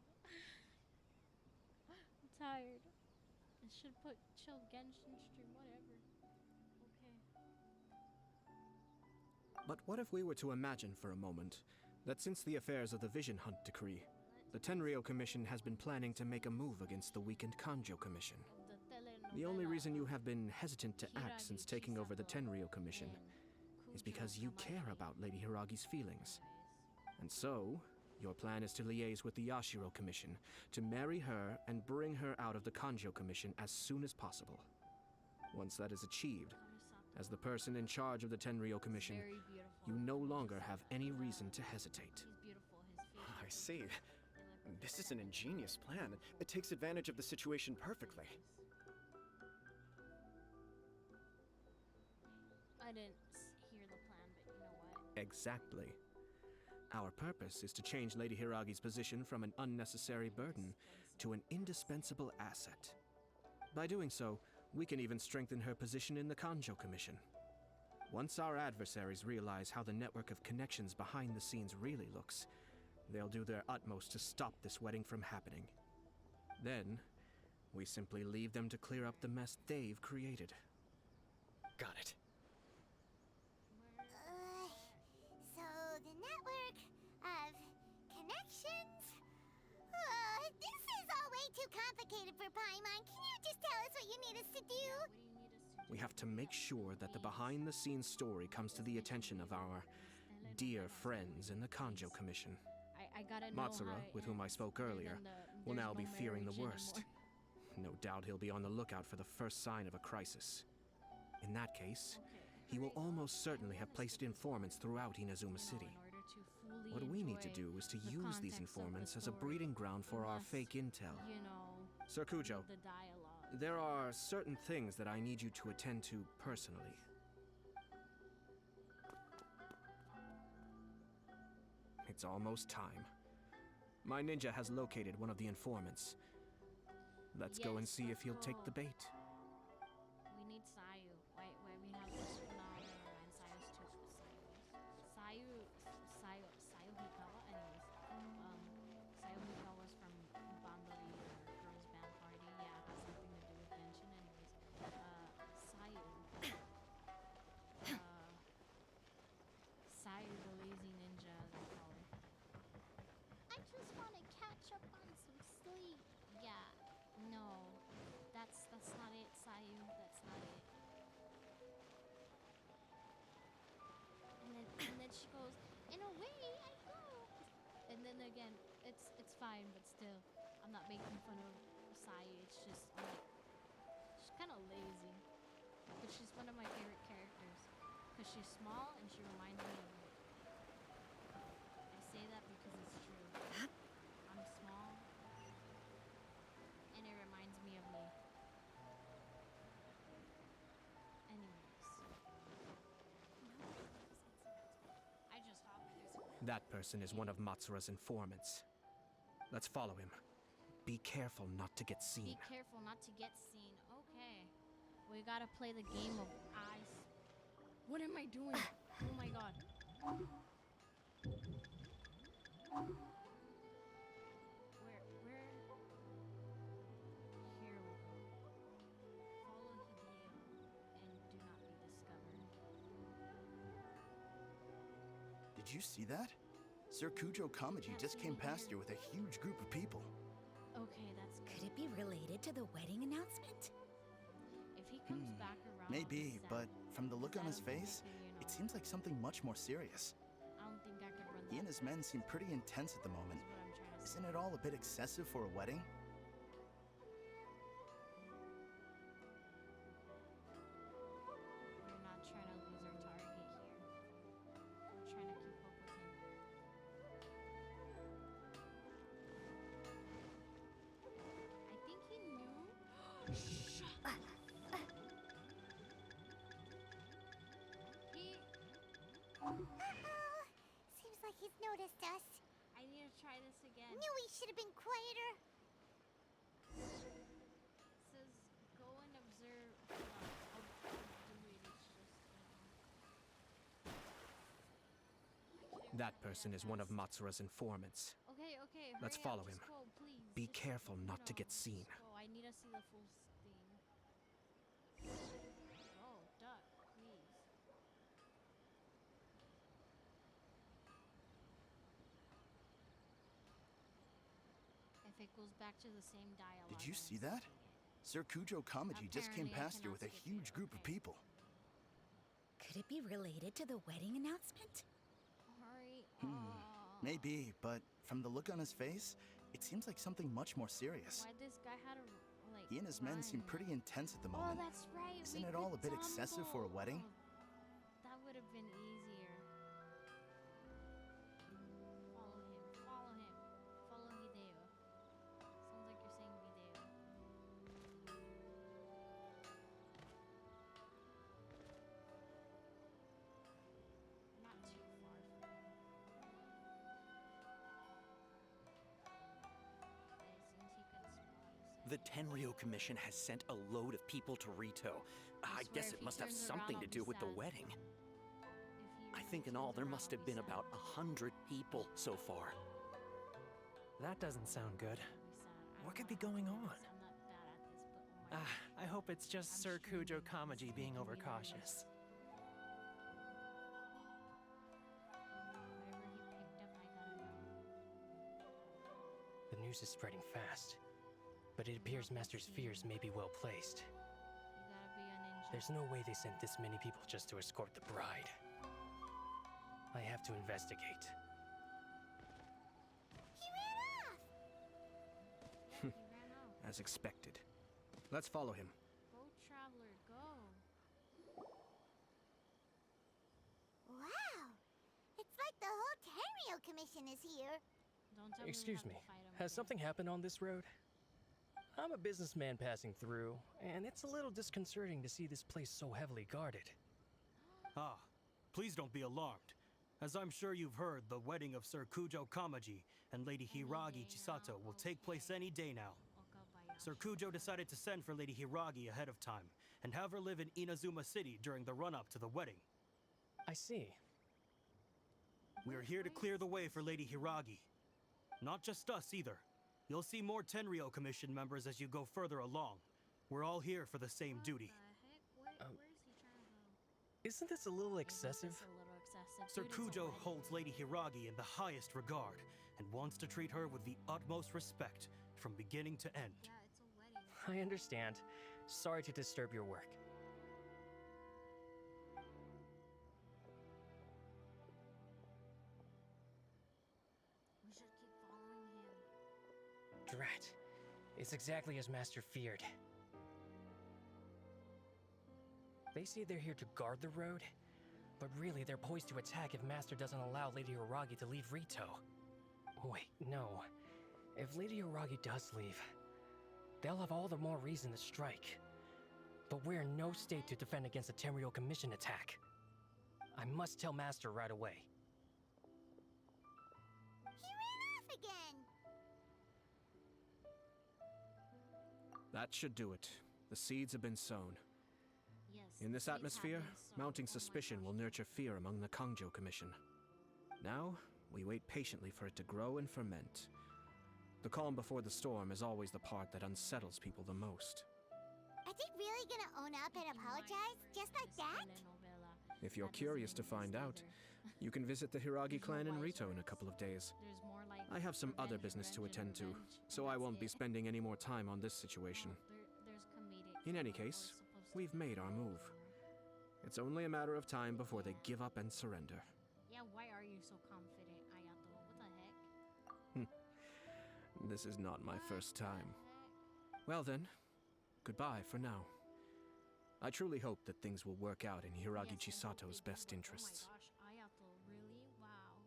I'm tired. I should put chill Genshin stream, whatever. Okay. But what if we were to imagine for a moment that since the affairs of the Vision Hunt decree, the Tenryou Commission has been planning to make a move against the weakened Kanjo Commission? The only reason you have been hesitant to act since taking over the Tenryou Commission is because you care about Lady Hiragi's feelings. And so, your plan is to liaise with the Yashiro Commission to marry her and bring her out of the Kanjo Commission as soon as possible. Once that is achieved, as the person in charge of the Tenryou Commission, you no longer have any reason to hesitate. I see. This is an ingenious plan. It takes advantage of the situation perfectly. I didn't hear the plan, but you know what? Exactly. Our purpose is to change Lady Hiragi's position from an unnecessary burden to an indispensable asset. By doing so, we can even strengthen her position in the Kanjo Commission. Once our adversaries realize how the network of connections behind the scenes really looks, they'll do their utmost to stop this wedding from happening. Then, we simply leave them to clear up the mess they've created. Got it. So the network of connections? This is all way too complicated for Paimon. Can you just tell us what you need us to do? We have to make sure that the behind-the-scenes story comes to the attention of our dear friends in the Kanjo Commission. I gotta know Matsura, how with whom I spoke earlier, will now be fearing the worst. No doubt he'll be on the lookout for the first sign of a crisis. In that case, he will almost certainly have placed informants throughout Inazuma City. What we need to do is to use these informants as a breeding ground for our fake intel. Sir Kujo, the dialogue. there are certain things that I need you to attend to personally. It's almost time. My ninja has located one of the informants. Let's go and see if he'll take the bait. We need Sayu. Why we have this phenomenon and Sayu's too. Sayu Hikawa. Anyways, Sayu Hikawa's from Bandori or Girls Band Party. Yeah, it has something to do with Genshin. Anyways, Sayu. Sayu, the lazy ninja, they call her. I just want to catch up on some sleep. Yeah, no, that's not it, Sayu. That's not it. And then she goes, in a way, I know. And then again, it's fine, but still, I'm not making fun of Sayu. It's just she's kind of lazy, but she's one of my favorite characters because she's small and she reminds me of me. I say that because it's true. I'm small. And it reminds me of me. Anyways. I just hopped. That person is one of Matsura's informants. Let's follow him. Be careful not to get seen. Be careful not to get seen. Okay. We gotta play the game of eyes. What am I doing? Oh my god. Where? Here we go. Follow Hideo and do not be discovered. Did you see that? Sir Kujo Kamaji just came past here with a huge group of people. Okay, that's good. Could it be related to the wedding announcement? If he comes back around, Maybe, is but that- from the look is on that his okay face, to, it seems like something much more serious. I don't think I could run He that and his men seem pretty intense at the moment. is what I'm trying to say. Isn't it all a bit excessive for a wedding? We're not trying to lose our target here. We're trying to keep up with him. I think he knew. Shut up. He. Seems like he's noticed us. I need to try this again. Knew we should have been quieter. Says go and observe. Hold on, I'll do it. It's just. That person is one of Matsura's informants. Okay. Let's hurry follow up, him. just go, please. Be Just, careful not to get just seen. go. I need to see the full thing. Oh, duck, please. If it goes back to the same dialogue. Did you then see it's that? okay. Sir Kujo Kamaji just came Apparently I past here cannot with a skip huge it, group of okay. people. Could it be related to the wedding announcement? Hurry. Maybe, but from the look on his face, it seems like something much more serious. Why this guy had a like? He and his men seem run? pretty intense at the Oh, moment. that's right. Isn't we it all a could bit excessive for a tumble. wedding? Oh, that would have been easier. Follow him. Follow him. Follow Hideo. Sounds like you're saying Hideo. Not too far from him. The Tenryo Commission has sent a load of people to Rito. I guess it must have something to do with the wedding. I think in all there must have been about 100 people so far. That doesn't sound good. What could be going on? I hope it's just Sir Kujo Kamaji being overcautious. The news is spreading fast, but it appears Master's fears may be well placed. There's no way they sent this many people just to escort the bride. I have to investigate. He ran off! As expected. Let's follow him. Go, traveler, go. Wow! It's like the whole Tenryo Commission is here. Don't tell Excuse me me, we have to fight him has again. something happened on this road? I'm a businessman passing through, and it's a little disconcerting to see this place so heavily guarded. Ah, please don't be alarmed. As I'm sure you've heard, the wedding of Sir Kujo Kamaji and Lady Hiragi Chisato will take place any day now. Sir Kujo decided to send for Lady Hiragi ahead of time, and have her live in Inazuma City during the run-up to the wedding. I see. We are here to clear the way for Lady Hiragi. Not just us, either. You'll see more Tenryo Commission members as you go further along. We're all here for the same duty. Where is he trying to go? Isn't this a little excessive? It's a little excessive. Sir Dude, it's a Kujo wedding. holds Lady Hiragi in the highest regard, and wants to treat her with the utmost respect, from beginning to end. Yeah, it's a wedding. I understand. Sorry to disturb your work. We should keep following him. Drat. It's exactly as Master feared. They say they're here to guard the road, but really they're poised to attack if Master doesn't allow Lady Hiragi to leave Rito. Wait, no. If Lady Hiragi does leave, they'll have all the more reason to strike. But we're in no state to defend against a Tenryo Commission attack. I must tell Master right away. He ran off again! That should do it. The seeds have been sown. Yes. In this seeds have atmosphere, been sown. mounting Oh my suspicion gosh. will nurture fear among the Kangjo Commission. Now, we wait patiently for it to grow and ferment. The calm before the storm is always the part that unsettles people the most. Are they really gonna own up and apologize? Just like that? If you're curious to find out, you can visit the Hiragi clan in Rito in a couple of days. There's more like I have some other revenge, business to revenge, attend and to, revenge, so and I that's won't be it. spending any more time on this situation. There's comedic. In any or case, supposed to we've be made our move. It's only a matter of time before they give up and surrender. Yeah, why are you so confident, Ayato? What the heck? This is not my first time. Well then, goodbye for now. I truly hope that things will work out in Hiragi Chisato's best interests. Oh my gosh, Ayato, really? Wow.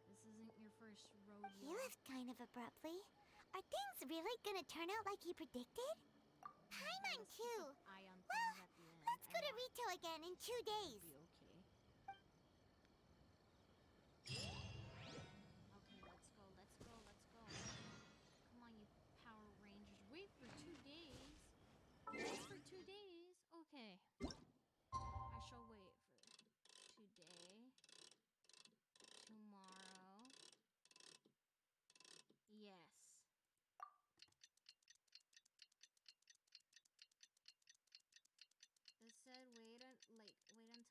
This isn't your first rodeo. He left kind of abruptly. Are things really gonna turn out like he predicted? Paimon too! Well, let's go to Rito again in 2 days. Be okay. Okay, let's go, let's go, let's go. Come on, you Power Rangers. Wait for 2 days. Wait for 2 days? Okay. I shall wait for today. Tomorrow. Yes. It said wait until 2 days.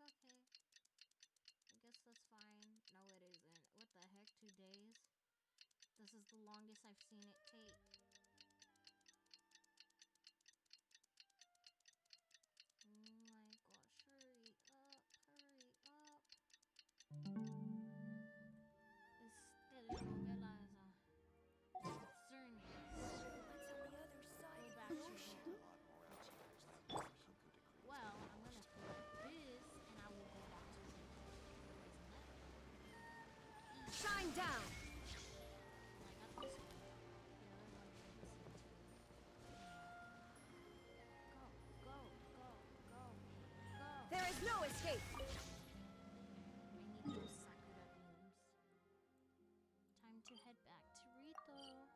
Like, okay. I guess that's fine. No, it isn't. What the heck? 2 days? This is the longest I've seen it take. Oh my gosh, hurry up, hurry up. This telenovela is concerning. What's on the other side Go of back the to ocean? Well, I'm gonna put this, and I will go back to the Shine down! Well, I got this one. The other one is in the same too. Go, go, go, go, go. There is no escape! We need those Sakura blooms. Time to head back to Rito.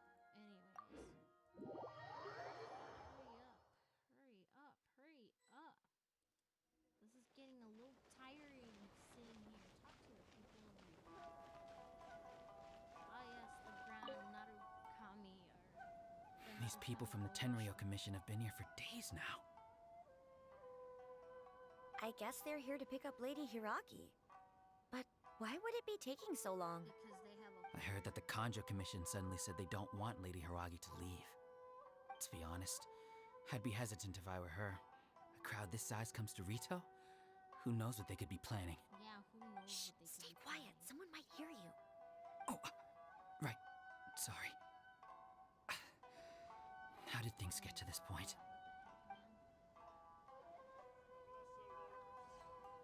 These people from the Tenryo Commission have been here for days now. I guess they're here to pick up Lady Hiragi. But why would it be taking so long? I heard that the Kanjo Commission suddenly said they don't want Lady Hiragi to leave. To be honest, I'd be hesitant if I were her. A crowd this size comes to Rito? Who knows what they could be planning? Yeah, who knows? Shh, stay quiet. Someone might hear you. Oh, right. Sorry. How did things get to this point?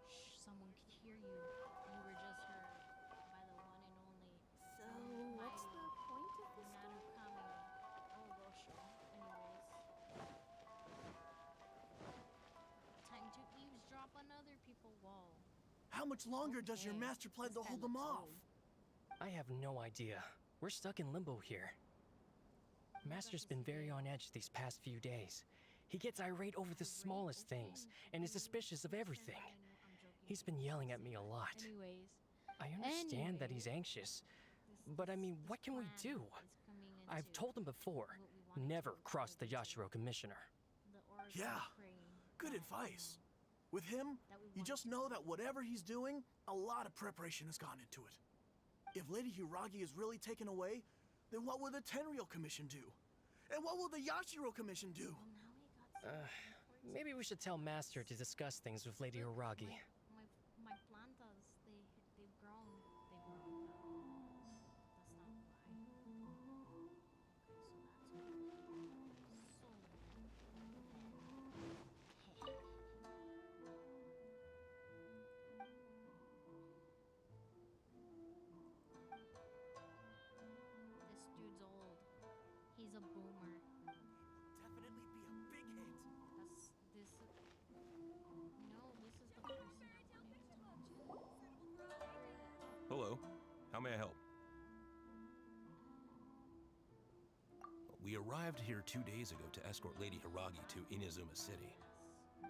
Shh, someone could hear you. You were just heard by the one and only. So, what's the point of this story? Oh, Rosho. Anyways. Time to eavesdrop on other people. Whoa. How much longer does your master plan to hold them off? I have no idea. We're stuck in limbo here. Master's been very on edge these past few days. He gets irate over the smallest things and is suspicious of everything. He's been yelling at me a lot. Anyways. I understand that he's anxious, but I mean, what can we do? I've told him before, never cross the Yashiro Commissioner. Yeah, good advice. With him, you just know that whatever he's doing, a lot of preparation has gone into it. If Lady Hiragi is really taken away, then what will the Tenryo Commission do? And what will the Yashiro Commission do? Maybe we should tell Master to discuss things with Lady Hiragi. My plantas, they've grown. They've grown. That's not why. This dude's old. He's a boomer. Definitely be a big hit. This. No, this is the person I wanted to talk to. Hello. How may I help? We arrived here 2 days ago to escort Lady Hiragi to Inazuma City.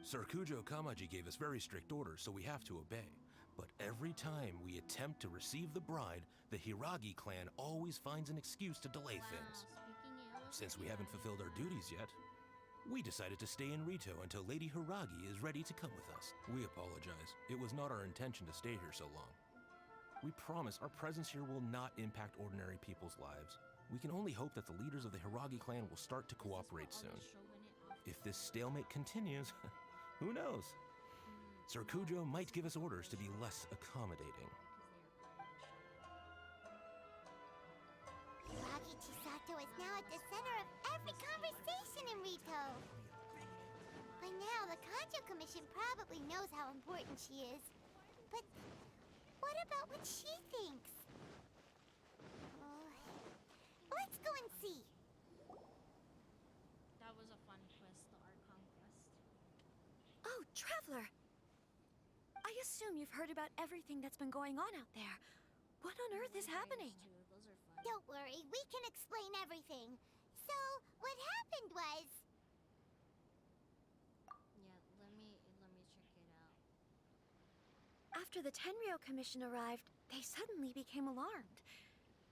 Sir Kujo Kamaji gave us very strict orders, so we have to obey. But every time we attempt to receive the bride, the Hiragi clan always finds an excuse to delay things. Since we haven't fulfilled our duties yet, we decided to stay in Rito until Lady Hiragi is ready to come with us. We apologize. It was not our intention to stay here so long. We promise our presence here will not impact ordinary people's lives. We can only hope that the leaders of the Hiragi clan will start to cooperate soon. If this stalemate continues, who knows? Sir Kujo might give us orders to be less accommodating. Hiragi Chisato is now at the center of every conversation in Rito. By now, the Kanjo Commission probably knows how important she is. But what about what she thinks? Let's go and see. That was a fun quest, the Archon quest. Oh, Traveler! I assume you've heard about everything that's been going on out there. What on earth is happening? Those are fun. Don't worry, we can explain everything. So, what happened was... Yeah, let me check it out. After the Tenryo Commission arrived, they suddenly became alarmed.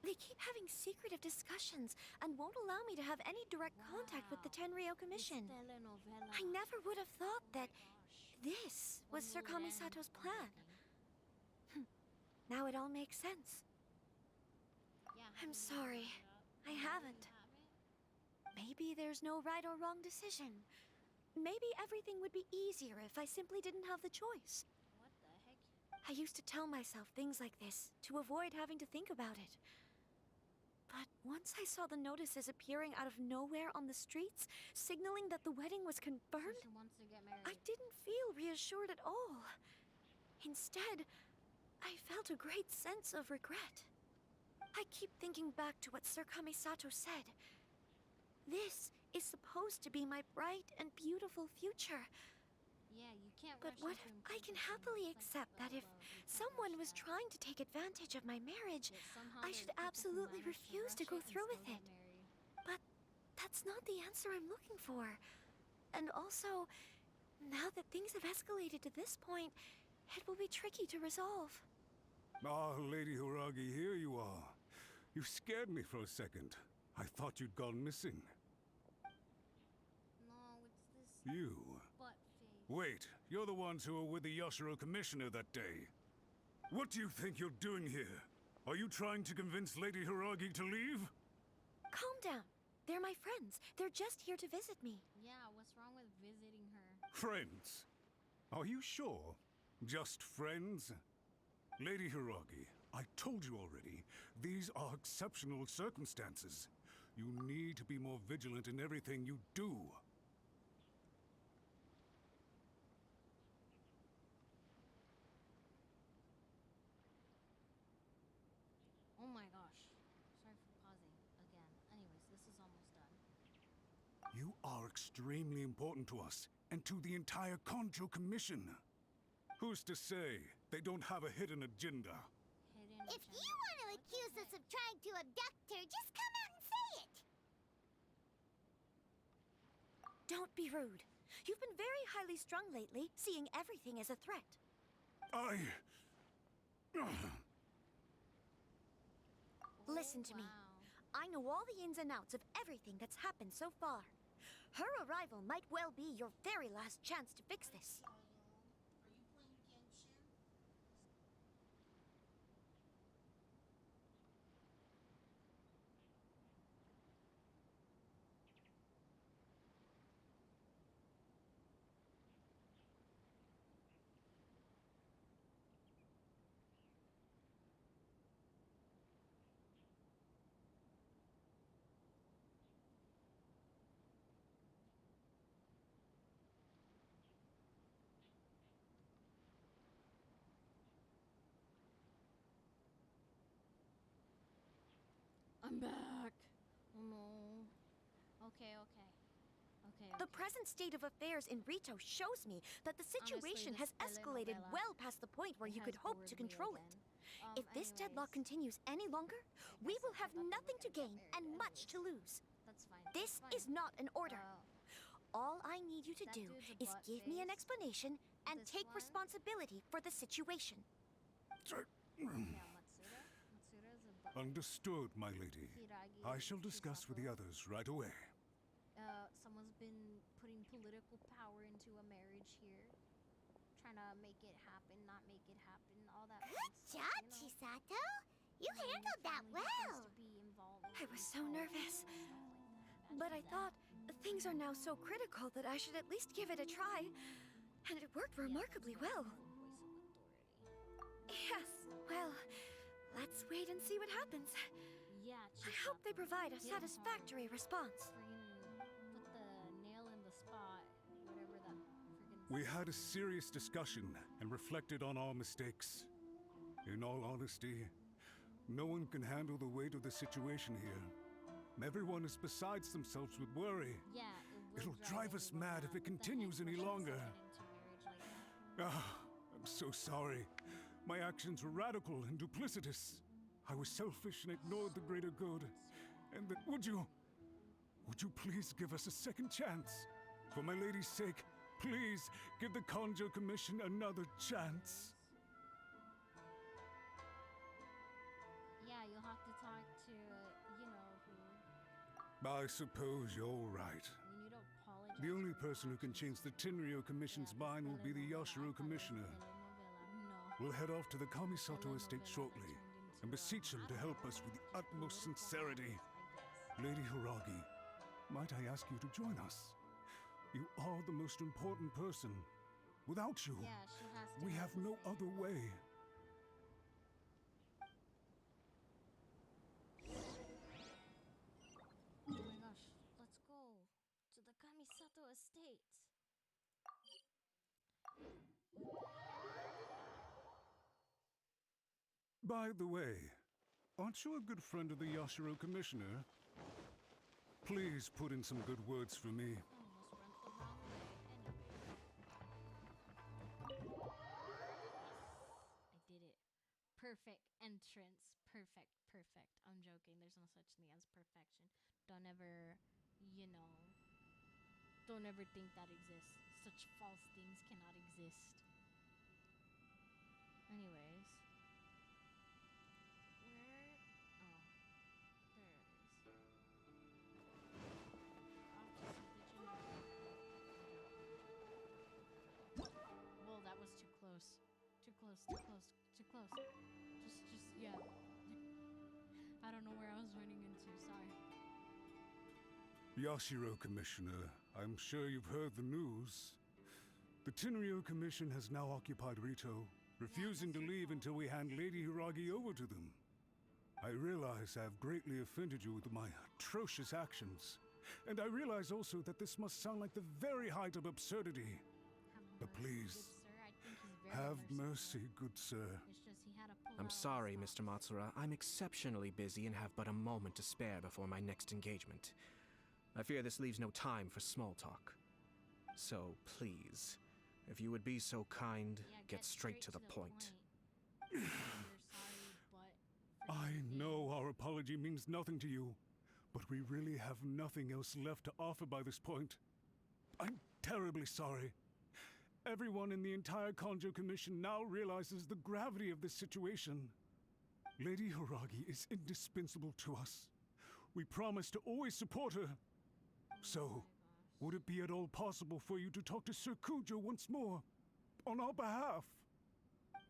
They keep having secretive discussions and won't allow me to have any direct contact with the Tenryo Commission. I never would have thought that this was Sir Kamisato's plan. Now it all makes sense. I'm sorry. I haven't. Maybe there's no right or wrong decision. Maybe everything would be easier if I simply didn't have the choice. What the heck? I used to tell myself things like this to avoid having to think about it. But once I saw the notices appearing out of nowhere on the streets, signaling that the wedding was confirmed, She wants to get married. I didn't feel reassured at all. Instead, I felt a great sense of regret. I keep thinking back to what Sir Kamisato said. This is supposed to be my bright and beautiful future. Yeah, you can't. But what if I can happily accept that if someone was trying to take advantage of my marriage, I should absolutely refuse to go through with it? But that's not the answer I'm looking for. And also, now that things have escalated to this point, it will be tricky to resolve. Ah, Lady Hiragi, here you are. You scared me for a second. I thought you'd gone missing. You. Butt face. Wait, you're the ones who were with the Yashiro Commissioner that day. What do you think you're doing here? Are you trying to convince Lady Hiragi to leave? Calm down. They're my friends. They're just here to visit me. Yeah, what's wrong with visiting her? Friends? Are you sure? Just friends? Lady Hiragi, I told you already, these are exceptional circumstances. You need to be more vigilant in everything you do. Oh my gosh. Sorry for pausing again. Anyways, this is almost done. You are extremely important to us, and to the entire Konjo Commission. Who's to say they don't have a hidden agenda? If you want to accuse us of trying to abduct her, just come out and say it! Don't be rude. You've been very highly strung lately, seeing everything as a threat. Listen to me. I know all the ins and outs of everything that's happened so far. Her arrival might well be your very last chance to fix this. I'm back. Oh no. Okay. The present state of affairs in Rito shows me that the situation has escalated well past the point where you could hope to control it. If this deadlock continues any longer, we will have nothing to gain and much to lose. That's fine. This is not an order. All I need you to do is give me an explanation and take responsibility for the situation. Understood, my lady. I shall discuss with the others right away. Someone's been putting political power into a marriage here. Trying to make it happen, not make it happen, all that. Good job, Chisato! You handled that well! I was so nervous. But I thought things are now so critical that I should at least give it a try. And it worked remarkably well. Yes, well, let's wait and see what happens. Yeah, I hope they provide a satisfactory response. Put the nail in the spot, whatever that friggin' We had a serious discussion and reflected on our mistakes. In all honesty, no one can handle the weight of the situation here. Everyone is besides themselves with worry. Yeah, It'll drive us mad if it continues any longer. I'm so sorry. My actions were radical and duplicitous. I was selfish and ignored the greater good. And would you please give us a second chance? For my lady's sake, please give the Konjo Commission another chance. Yeah, you'll have to talk to, who. I suppose you're right. You need to apologize. The only person who can change the Tenryo Commission's mind will be the Yashiro Commissioner. We'll head off to the Kamisato estate shortly and beseech him to help us with the utmost sincerity. Lady Hiragi, might I ask you to join us? You are the most important person. Without you, we have no other way. Oh my gosh, let's go to the Kamisato estate. By the way, aren't you a good friend of the Yashiro Commissioner? Please put in some good words for me. I did it. Perfect entrance. Perfect. I'm joking. There's no such thing as perfection. Don't ever, don't ever think that exists. Such false things cannot exist. Anyways. close, too close, too close. Yeah. I don't know where I was running into, sorry. Yashiro, Commissioner, I'm sure you've heard the news. The Tenryo Commission has now occupied Rito, refusing to leave until we hand Lady Hiragi over to them. I realize I have greatly offended you with my atrocious actions, and I realize also that this must sound like the very height of absurdity. But please, have mercy, good sir. I'm sorry, Mr. Matsura. I'm exceptionally busy and have but a moment to spare before my next engagement. I fear this leaves no time for small talk. So, please, if you would be so kind, get straight to the point. I know our apology means nothing to you, but we really have nothing else left to offer by this point. I'm terribly sorry. Everyone in the entire Kanjo Commission now realizes the gravity of this situation. Lady Hiragi is indispensable to us. We promise to always support her. So, would it be at all possible for you to talk to Sir Kujo once more, on our behalf?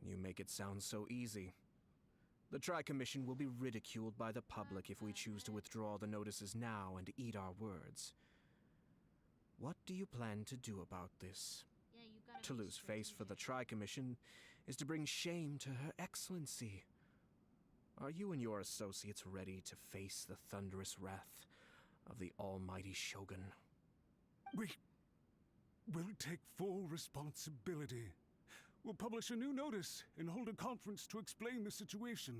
You make it sound so easy. The Tri-Commission will be ridiculed by the public if we choose to withdraw the notices now and eat our words. What do you plan to do about this? To lose face for the Tri-Commission is to bring shame to Her Excellency. Are you and your associates ready to face the thunderous wrath of the almighty Shogun? We will take full responsibility. We'll publish a new notice and hold a conference to explain the situation.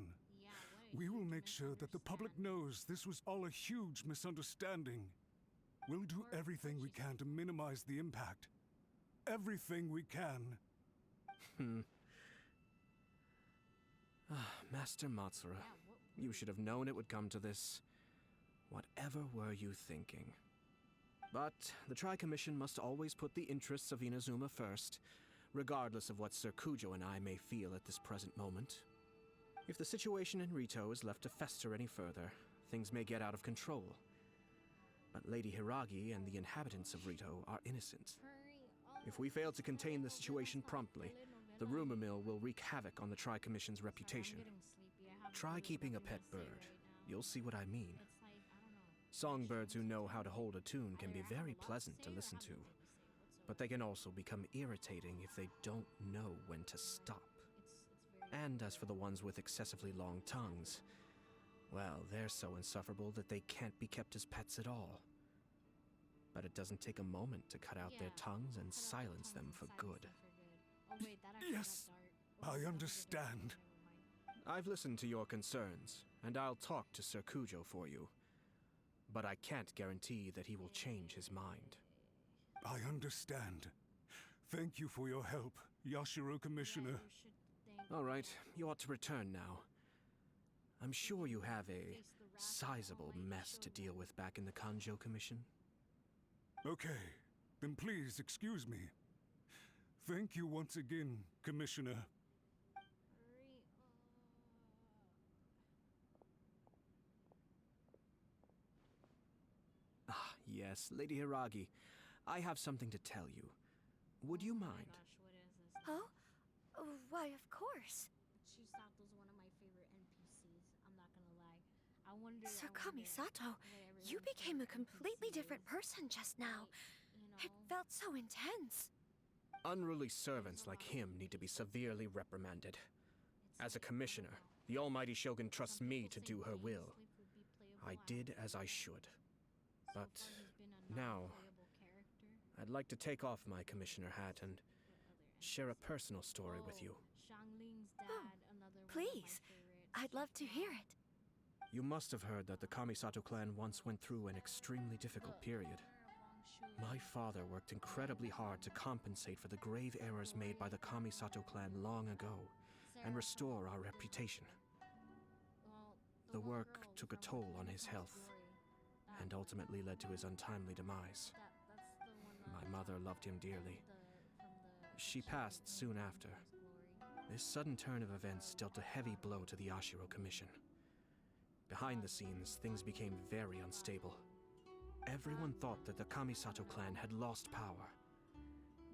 We will make sure that the public knows this was all a huge misunderstanding. We'll do everything we can to minimize the impact. Everything we can. Master Matsura, you should have known it would come to this. Whatever were you thinking? But the Tri-Commission must always put the interests of Inazuma first, regardless of what Sir Kujo and I may feel at this present moment. If the situation in Rito is left to fester any further, things may get out of control. But Lady Hiragi and the inhabitants of Rito are innocent. If we fail to contain the situation promptly, the rumor mill will wreak havoc on the Tri-Commission's reputation. Try keeping a pet bird. You'll see what I mean. Songbirds who know how to hold a tune can be very pleasant to listen to, but they can also become irritating if they don't know when to stop. And as for the ones with excessively long tongues, well, they're so insufferable that they can't be kept as pets at all. But it doesn't take a moment to cut out their tongues and silence them for good. Yes, I understand. I've listened to your concerns, and I'll talk to Sir Kujo for you. But I can't guarantee that he will change his mind. I understand. Thank you for your help, Yashiro Commissioner. All right, you ought to return now. I'm sure you have a sizable mess to deal with back in the Kanjo Commission. Okay, then please excuse me. Thank you once again, Commissioner. Ah, yes, Lady Hiragi. I have something to tell you. Would you mind? Oh? Why, of course. Chisato's one of my favorite NPCs, I'm not gonna lie. I wonder... Sir Kamisato, you became a completely different person just now. It felt so intense. Unruly servants like him need to be severely reprimanded. As a commissioner, the almighty Shogun trusts me to do her will. I did as I should. But now, I'd like to take off my commissioner hat and share a personal story with you. Please, I'd love to hear it. You must have heard that the Kamisato clan once went through an extremely difficult period. My father worked incredibly hard to compensate for the grave errors made by the Kamisato clan long ago and restore our reputation. The work took a toll on his health and ultimately led to his untimely demise. My mother loved him dearly. She passed soon after. This sudden turn of events dealt a heavy blow to the Yashiro Commission. Behind the scenes, things became very unstable. Everyone thought that the Kamisato clan had lost power.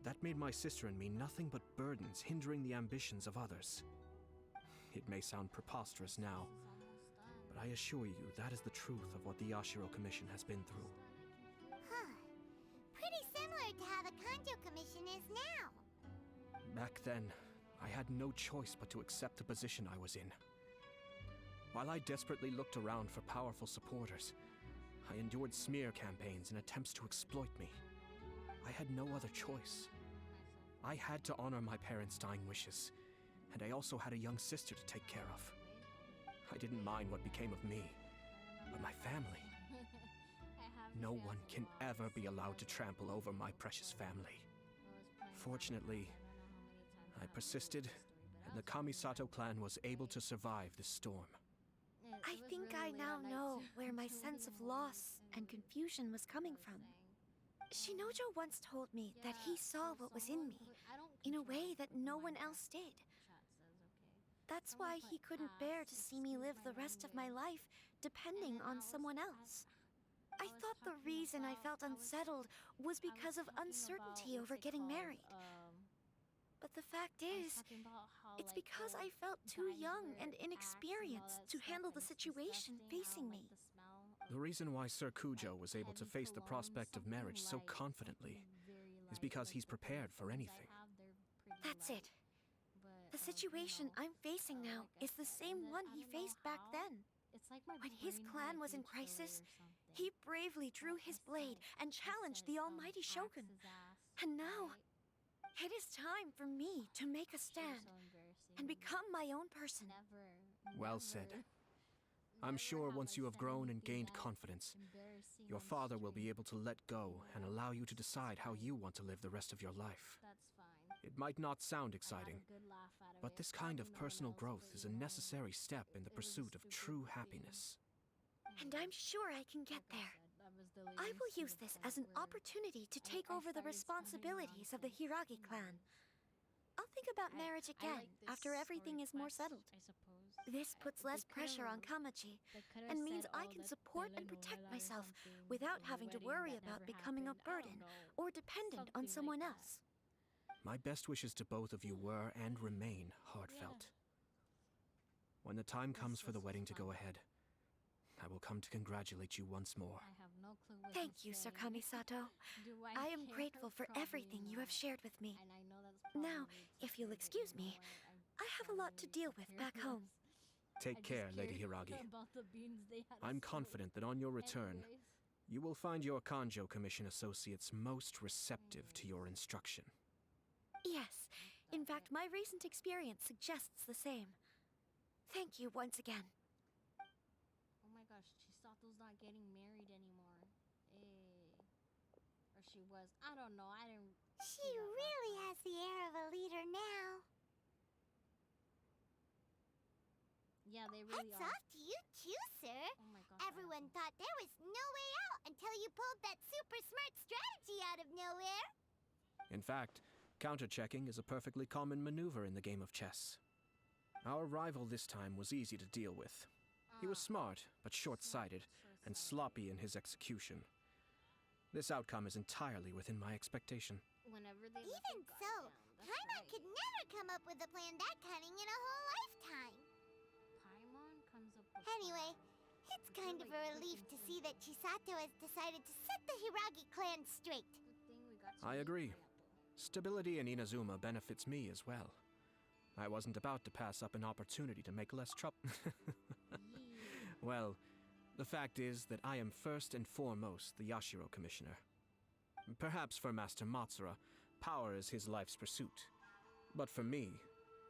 that made my sister and me nothing but burdens hindering the ambitions of others. It may sound preposterous now, but I assure you that is the truth of what the Yashiro Commission has been through. Huh. Pretty similar to how the Kanjo Commission is now. Back then, I had no choice but to accept the position I was in. While I desperately looked around for powerful supporters, I endured smear campaigns and attempts to exploit me. I had no other choice. I had to honor my parents' dying wishes, and I also had a young sister to take care of. I didn't mind what became of me, but my family. No one can ever be allowed to trample over my precious family. Fortunately, I persisted, and the Kamisato clan was able to survive this storm. I think I now know where my sense of loss and confusion was coming from. Shinojo once told me that he saw what was in me, in a way that no one else did. That's why he couldn't bear to see me live the rest of my life depending on someone else. I thought the reason I felt unsettled was because of uncertainty over getting married. But the fact is, it's because I felt too young and inexperienced to handle the situation facing me. The reason why Sir Kujo was able to face the prospect of marriage so confidently is because he's prepared for anything. That's it. The situation I'm facing now is the same one he faced back then. When his clan was in crisis, he bravely drew his blade and challenged the almighty Shogun. And now, it is time for me to make a stand and become my own person. Well said. I'm sure once you have grown and gained confidence, your father will be able to let go and allow you to decide how you want to live the rest of your life. It might not sound exciting, but this kind of personal growth is a necessary step in the pursuit of true happiness. And I'm sure I can get there. I will use this as an opportunity to take over the responsibilities of the Hiragi clan. I'll think about marriage again after everything is more settled. This puts less pressure on Kamaji and means I can support and protect myself without having to worry about becoming a burden or dependent on someone else. My best wishes to both of you were and remain heartfelt. When the time comes for the wedding to go ahead, I will come to congratulate you once more. Thank you, Sir Kamisato. I am grateful for everything you have shared with me. Now, if you'll excuse me, I have a lot to deal with back home. Take care, Lady Hiragi. I'm confident that on your return, you will find your Kanjo Commission associates most receptive to your instruction. Yes, in fact, my recent experience suggests the same. Thank you once again. Oh my gosh, Chisato's not getting married anymore. Or she was. I don't know. I didn't. She really has the air of a leader now. Yeah, they really Hats off to you too, sir. Oh my gosh. Everyone thought there was no way out until you pulled that super smart strategy out of nowhere. In fact, counter-checking is a perfectly common maneuver in the game of chess. Our rival this time was easy to deal with. He was smart, but short-sighted, and sloppy in his execution. This outcome is entirely within my expectation. Whenever they Even so, Paimon could never come up with a plan that cunning in a whole lifetime. Paimon comes up with Anyway, it's kind of a relief to see that Chisato has decided to set the Hiragi clan straight. I agree. Stability in Inazuma benefits me as well. I wasn't about to pass up an opportunity to make less trouble. Well, the fact is that I am first and foremost the Yashiro Commissioner. Perhaps for Master Matsura, power is his life's pursuit. But for me,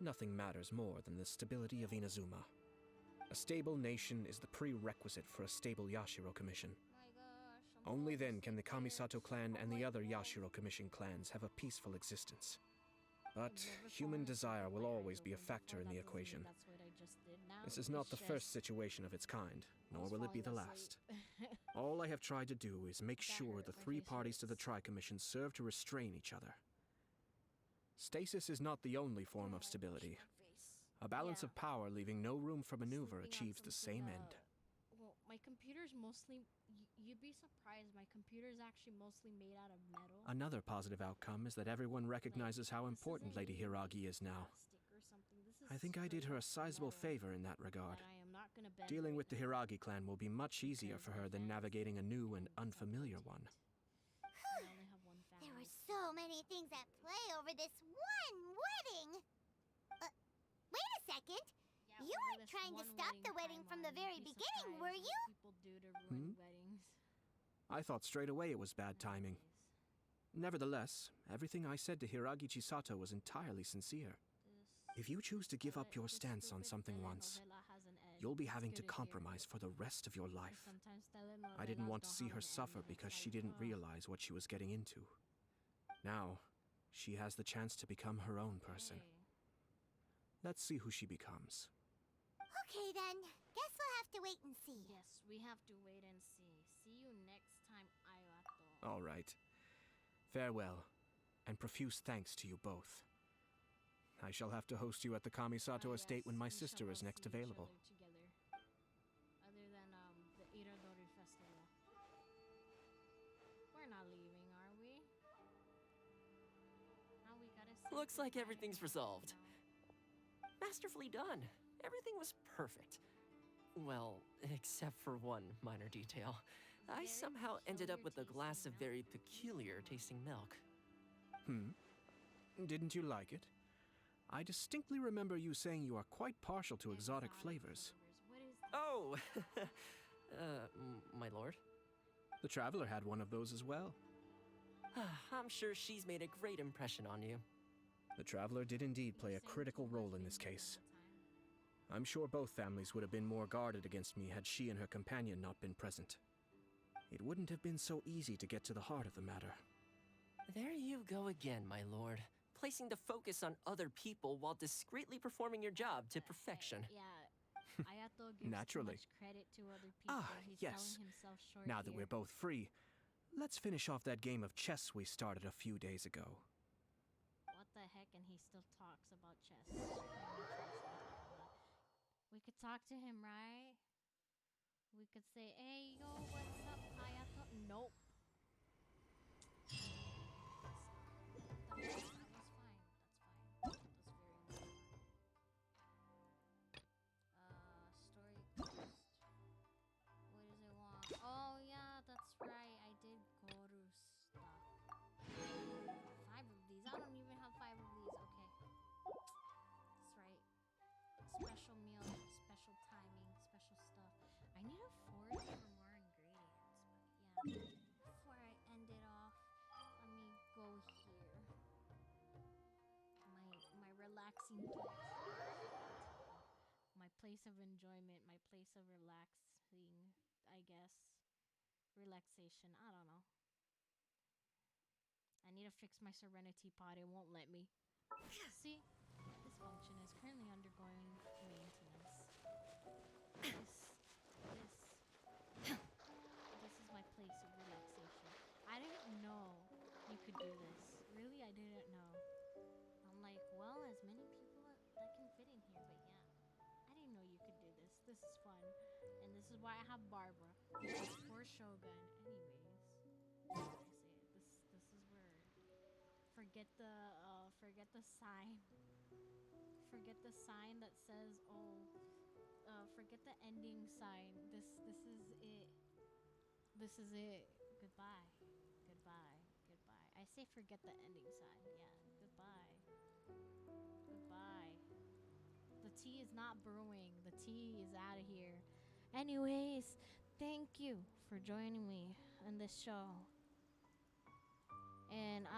nothing matters more than the stability of Inazuma. A stable nation is the prerequisite for a stable Yashiro Commission. Only then can the Kamisato clan and the other Yashiro Commission clans have a peaceful existence. But human desire will always be a factor in the equation. This is not the first situation of its kind, nor will it be the last. All I have tried to do is make sure the three parties to the Tri-Commission serve to restrain each other. Stasis is not the only form of stability. A balance of power leaving no room for maneuver achieves the same end. Well, my computer's mostly you'd be surprised. My computer is actually mostly made out of metal. Another positive outcome is that everyone recognizes how important Lady Hiragi is now. I think I did her a sizable favor in that regard. Dealing with the Hiragi clan will be much easier for her than navigating a new and unfamiliar one. There were so many things at play over this one wedding. Wait a second. You weren't trying to stop the wedding from the very beginning, were you? I thought straight away it was bad timing. Nevertheless, everything I said to Hiragi Chisato was entirely sincere. If you choose to give up your stance on something once, you'll be having to compromise for the rest of your life. I didn't want to see her suffer because she didn't realize what she was getting into. Now, she has the chance to become her own person. Let's see who she becomes. Okay then, guess we'll have to wait and see. Yes, we have to wait and see. See you next time, Ayato. All right. Farewell, and profuse thanks to you both. I shall have to host you at the Kamisato estate when my sister is next available. Other than the Irodori festival. We're not leaving, are we? Now we gotta say Looks like goodbye everything's now, resolved. you know? Masterfully done. Everything was perfect. Well, except for one minor detail. I somehow ended up with a glass of very peculiar tasting milk. Didn't you like it? I distinctly remember you saying you are quite partial to exotic flavors. Oh! My lord? The Traveler had one of those as well. I'm sure she's made a great impression on you. The Traveler did indeed play a critical role in this case. I'm sure both families would have been more guarded against me had she and her companion not been present. It wouldn't have been so easy to get to the heart of the matter. There you go again, my lord. Placing the focus on other people while discreetly performing your job to perfection. Yeah, Ayato gives Naturally. too much credit to other people. He's yes. selling himself short Now that here. we're both free, let's finish off that game of chess we started a few days ago. What the heck? And he still talks about chess. We could talk to him, right? We could say, hey, yo, what's up, Ayato? Nope. That was fine. That's fine. That's very normal. Story quest. What does it want? Oh, yeah, that's right. I did Goru stuff. 5 of these. I don't even have 5 of these. Okay. That's right. Special meal, special timing, special stuff. I need a forge for more ingredients. But yeah. Before I end it off, let me go here. My relaxing place. My place of enjoyment, my place of relaxing, I guess. Relaxation, I don't know. I need to fix my Serenity pod, it won't let me. See? This function is currently undergoing maintenance. This is my place of relaxation. I didn't know you could do this. Really, I didn't know. I'm like, well, as many people that can fit in here, but yeah. I didn't know you could do this. This is fun. And this is why I have Barbara. Poor Shogun. Anyways. What did I say? This is where forget the sign. Forget the sign that says, forget the ending sign. This is it. This is it. Goodbye. Goodbye. Goodbye. I say forget the ending sign. Yeah. Goodbye. Goodbye. The tea is not brewing. The tea is out of here. Anyways, thank you for joining me on this show. And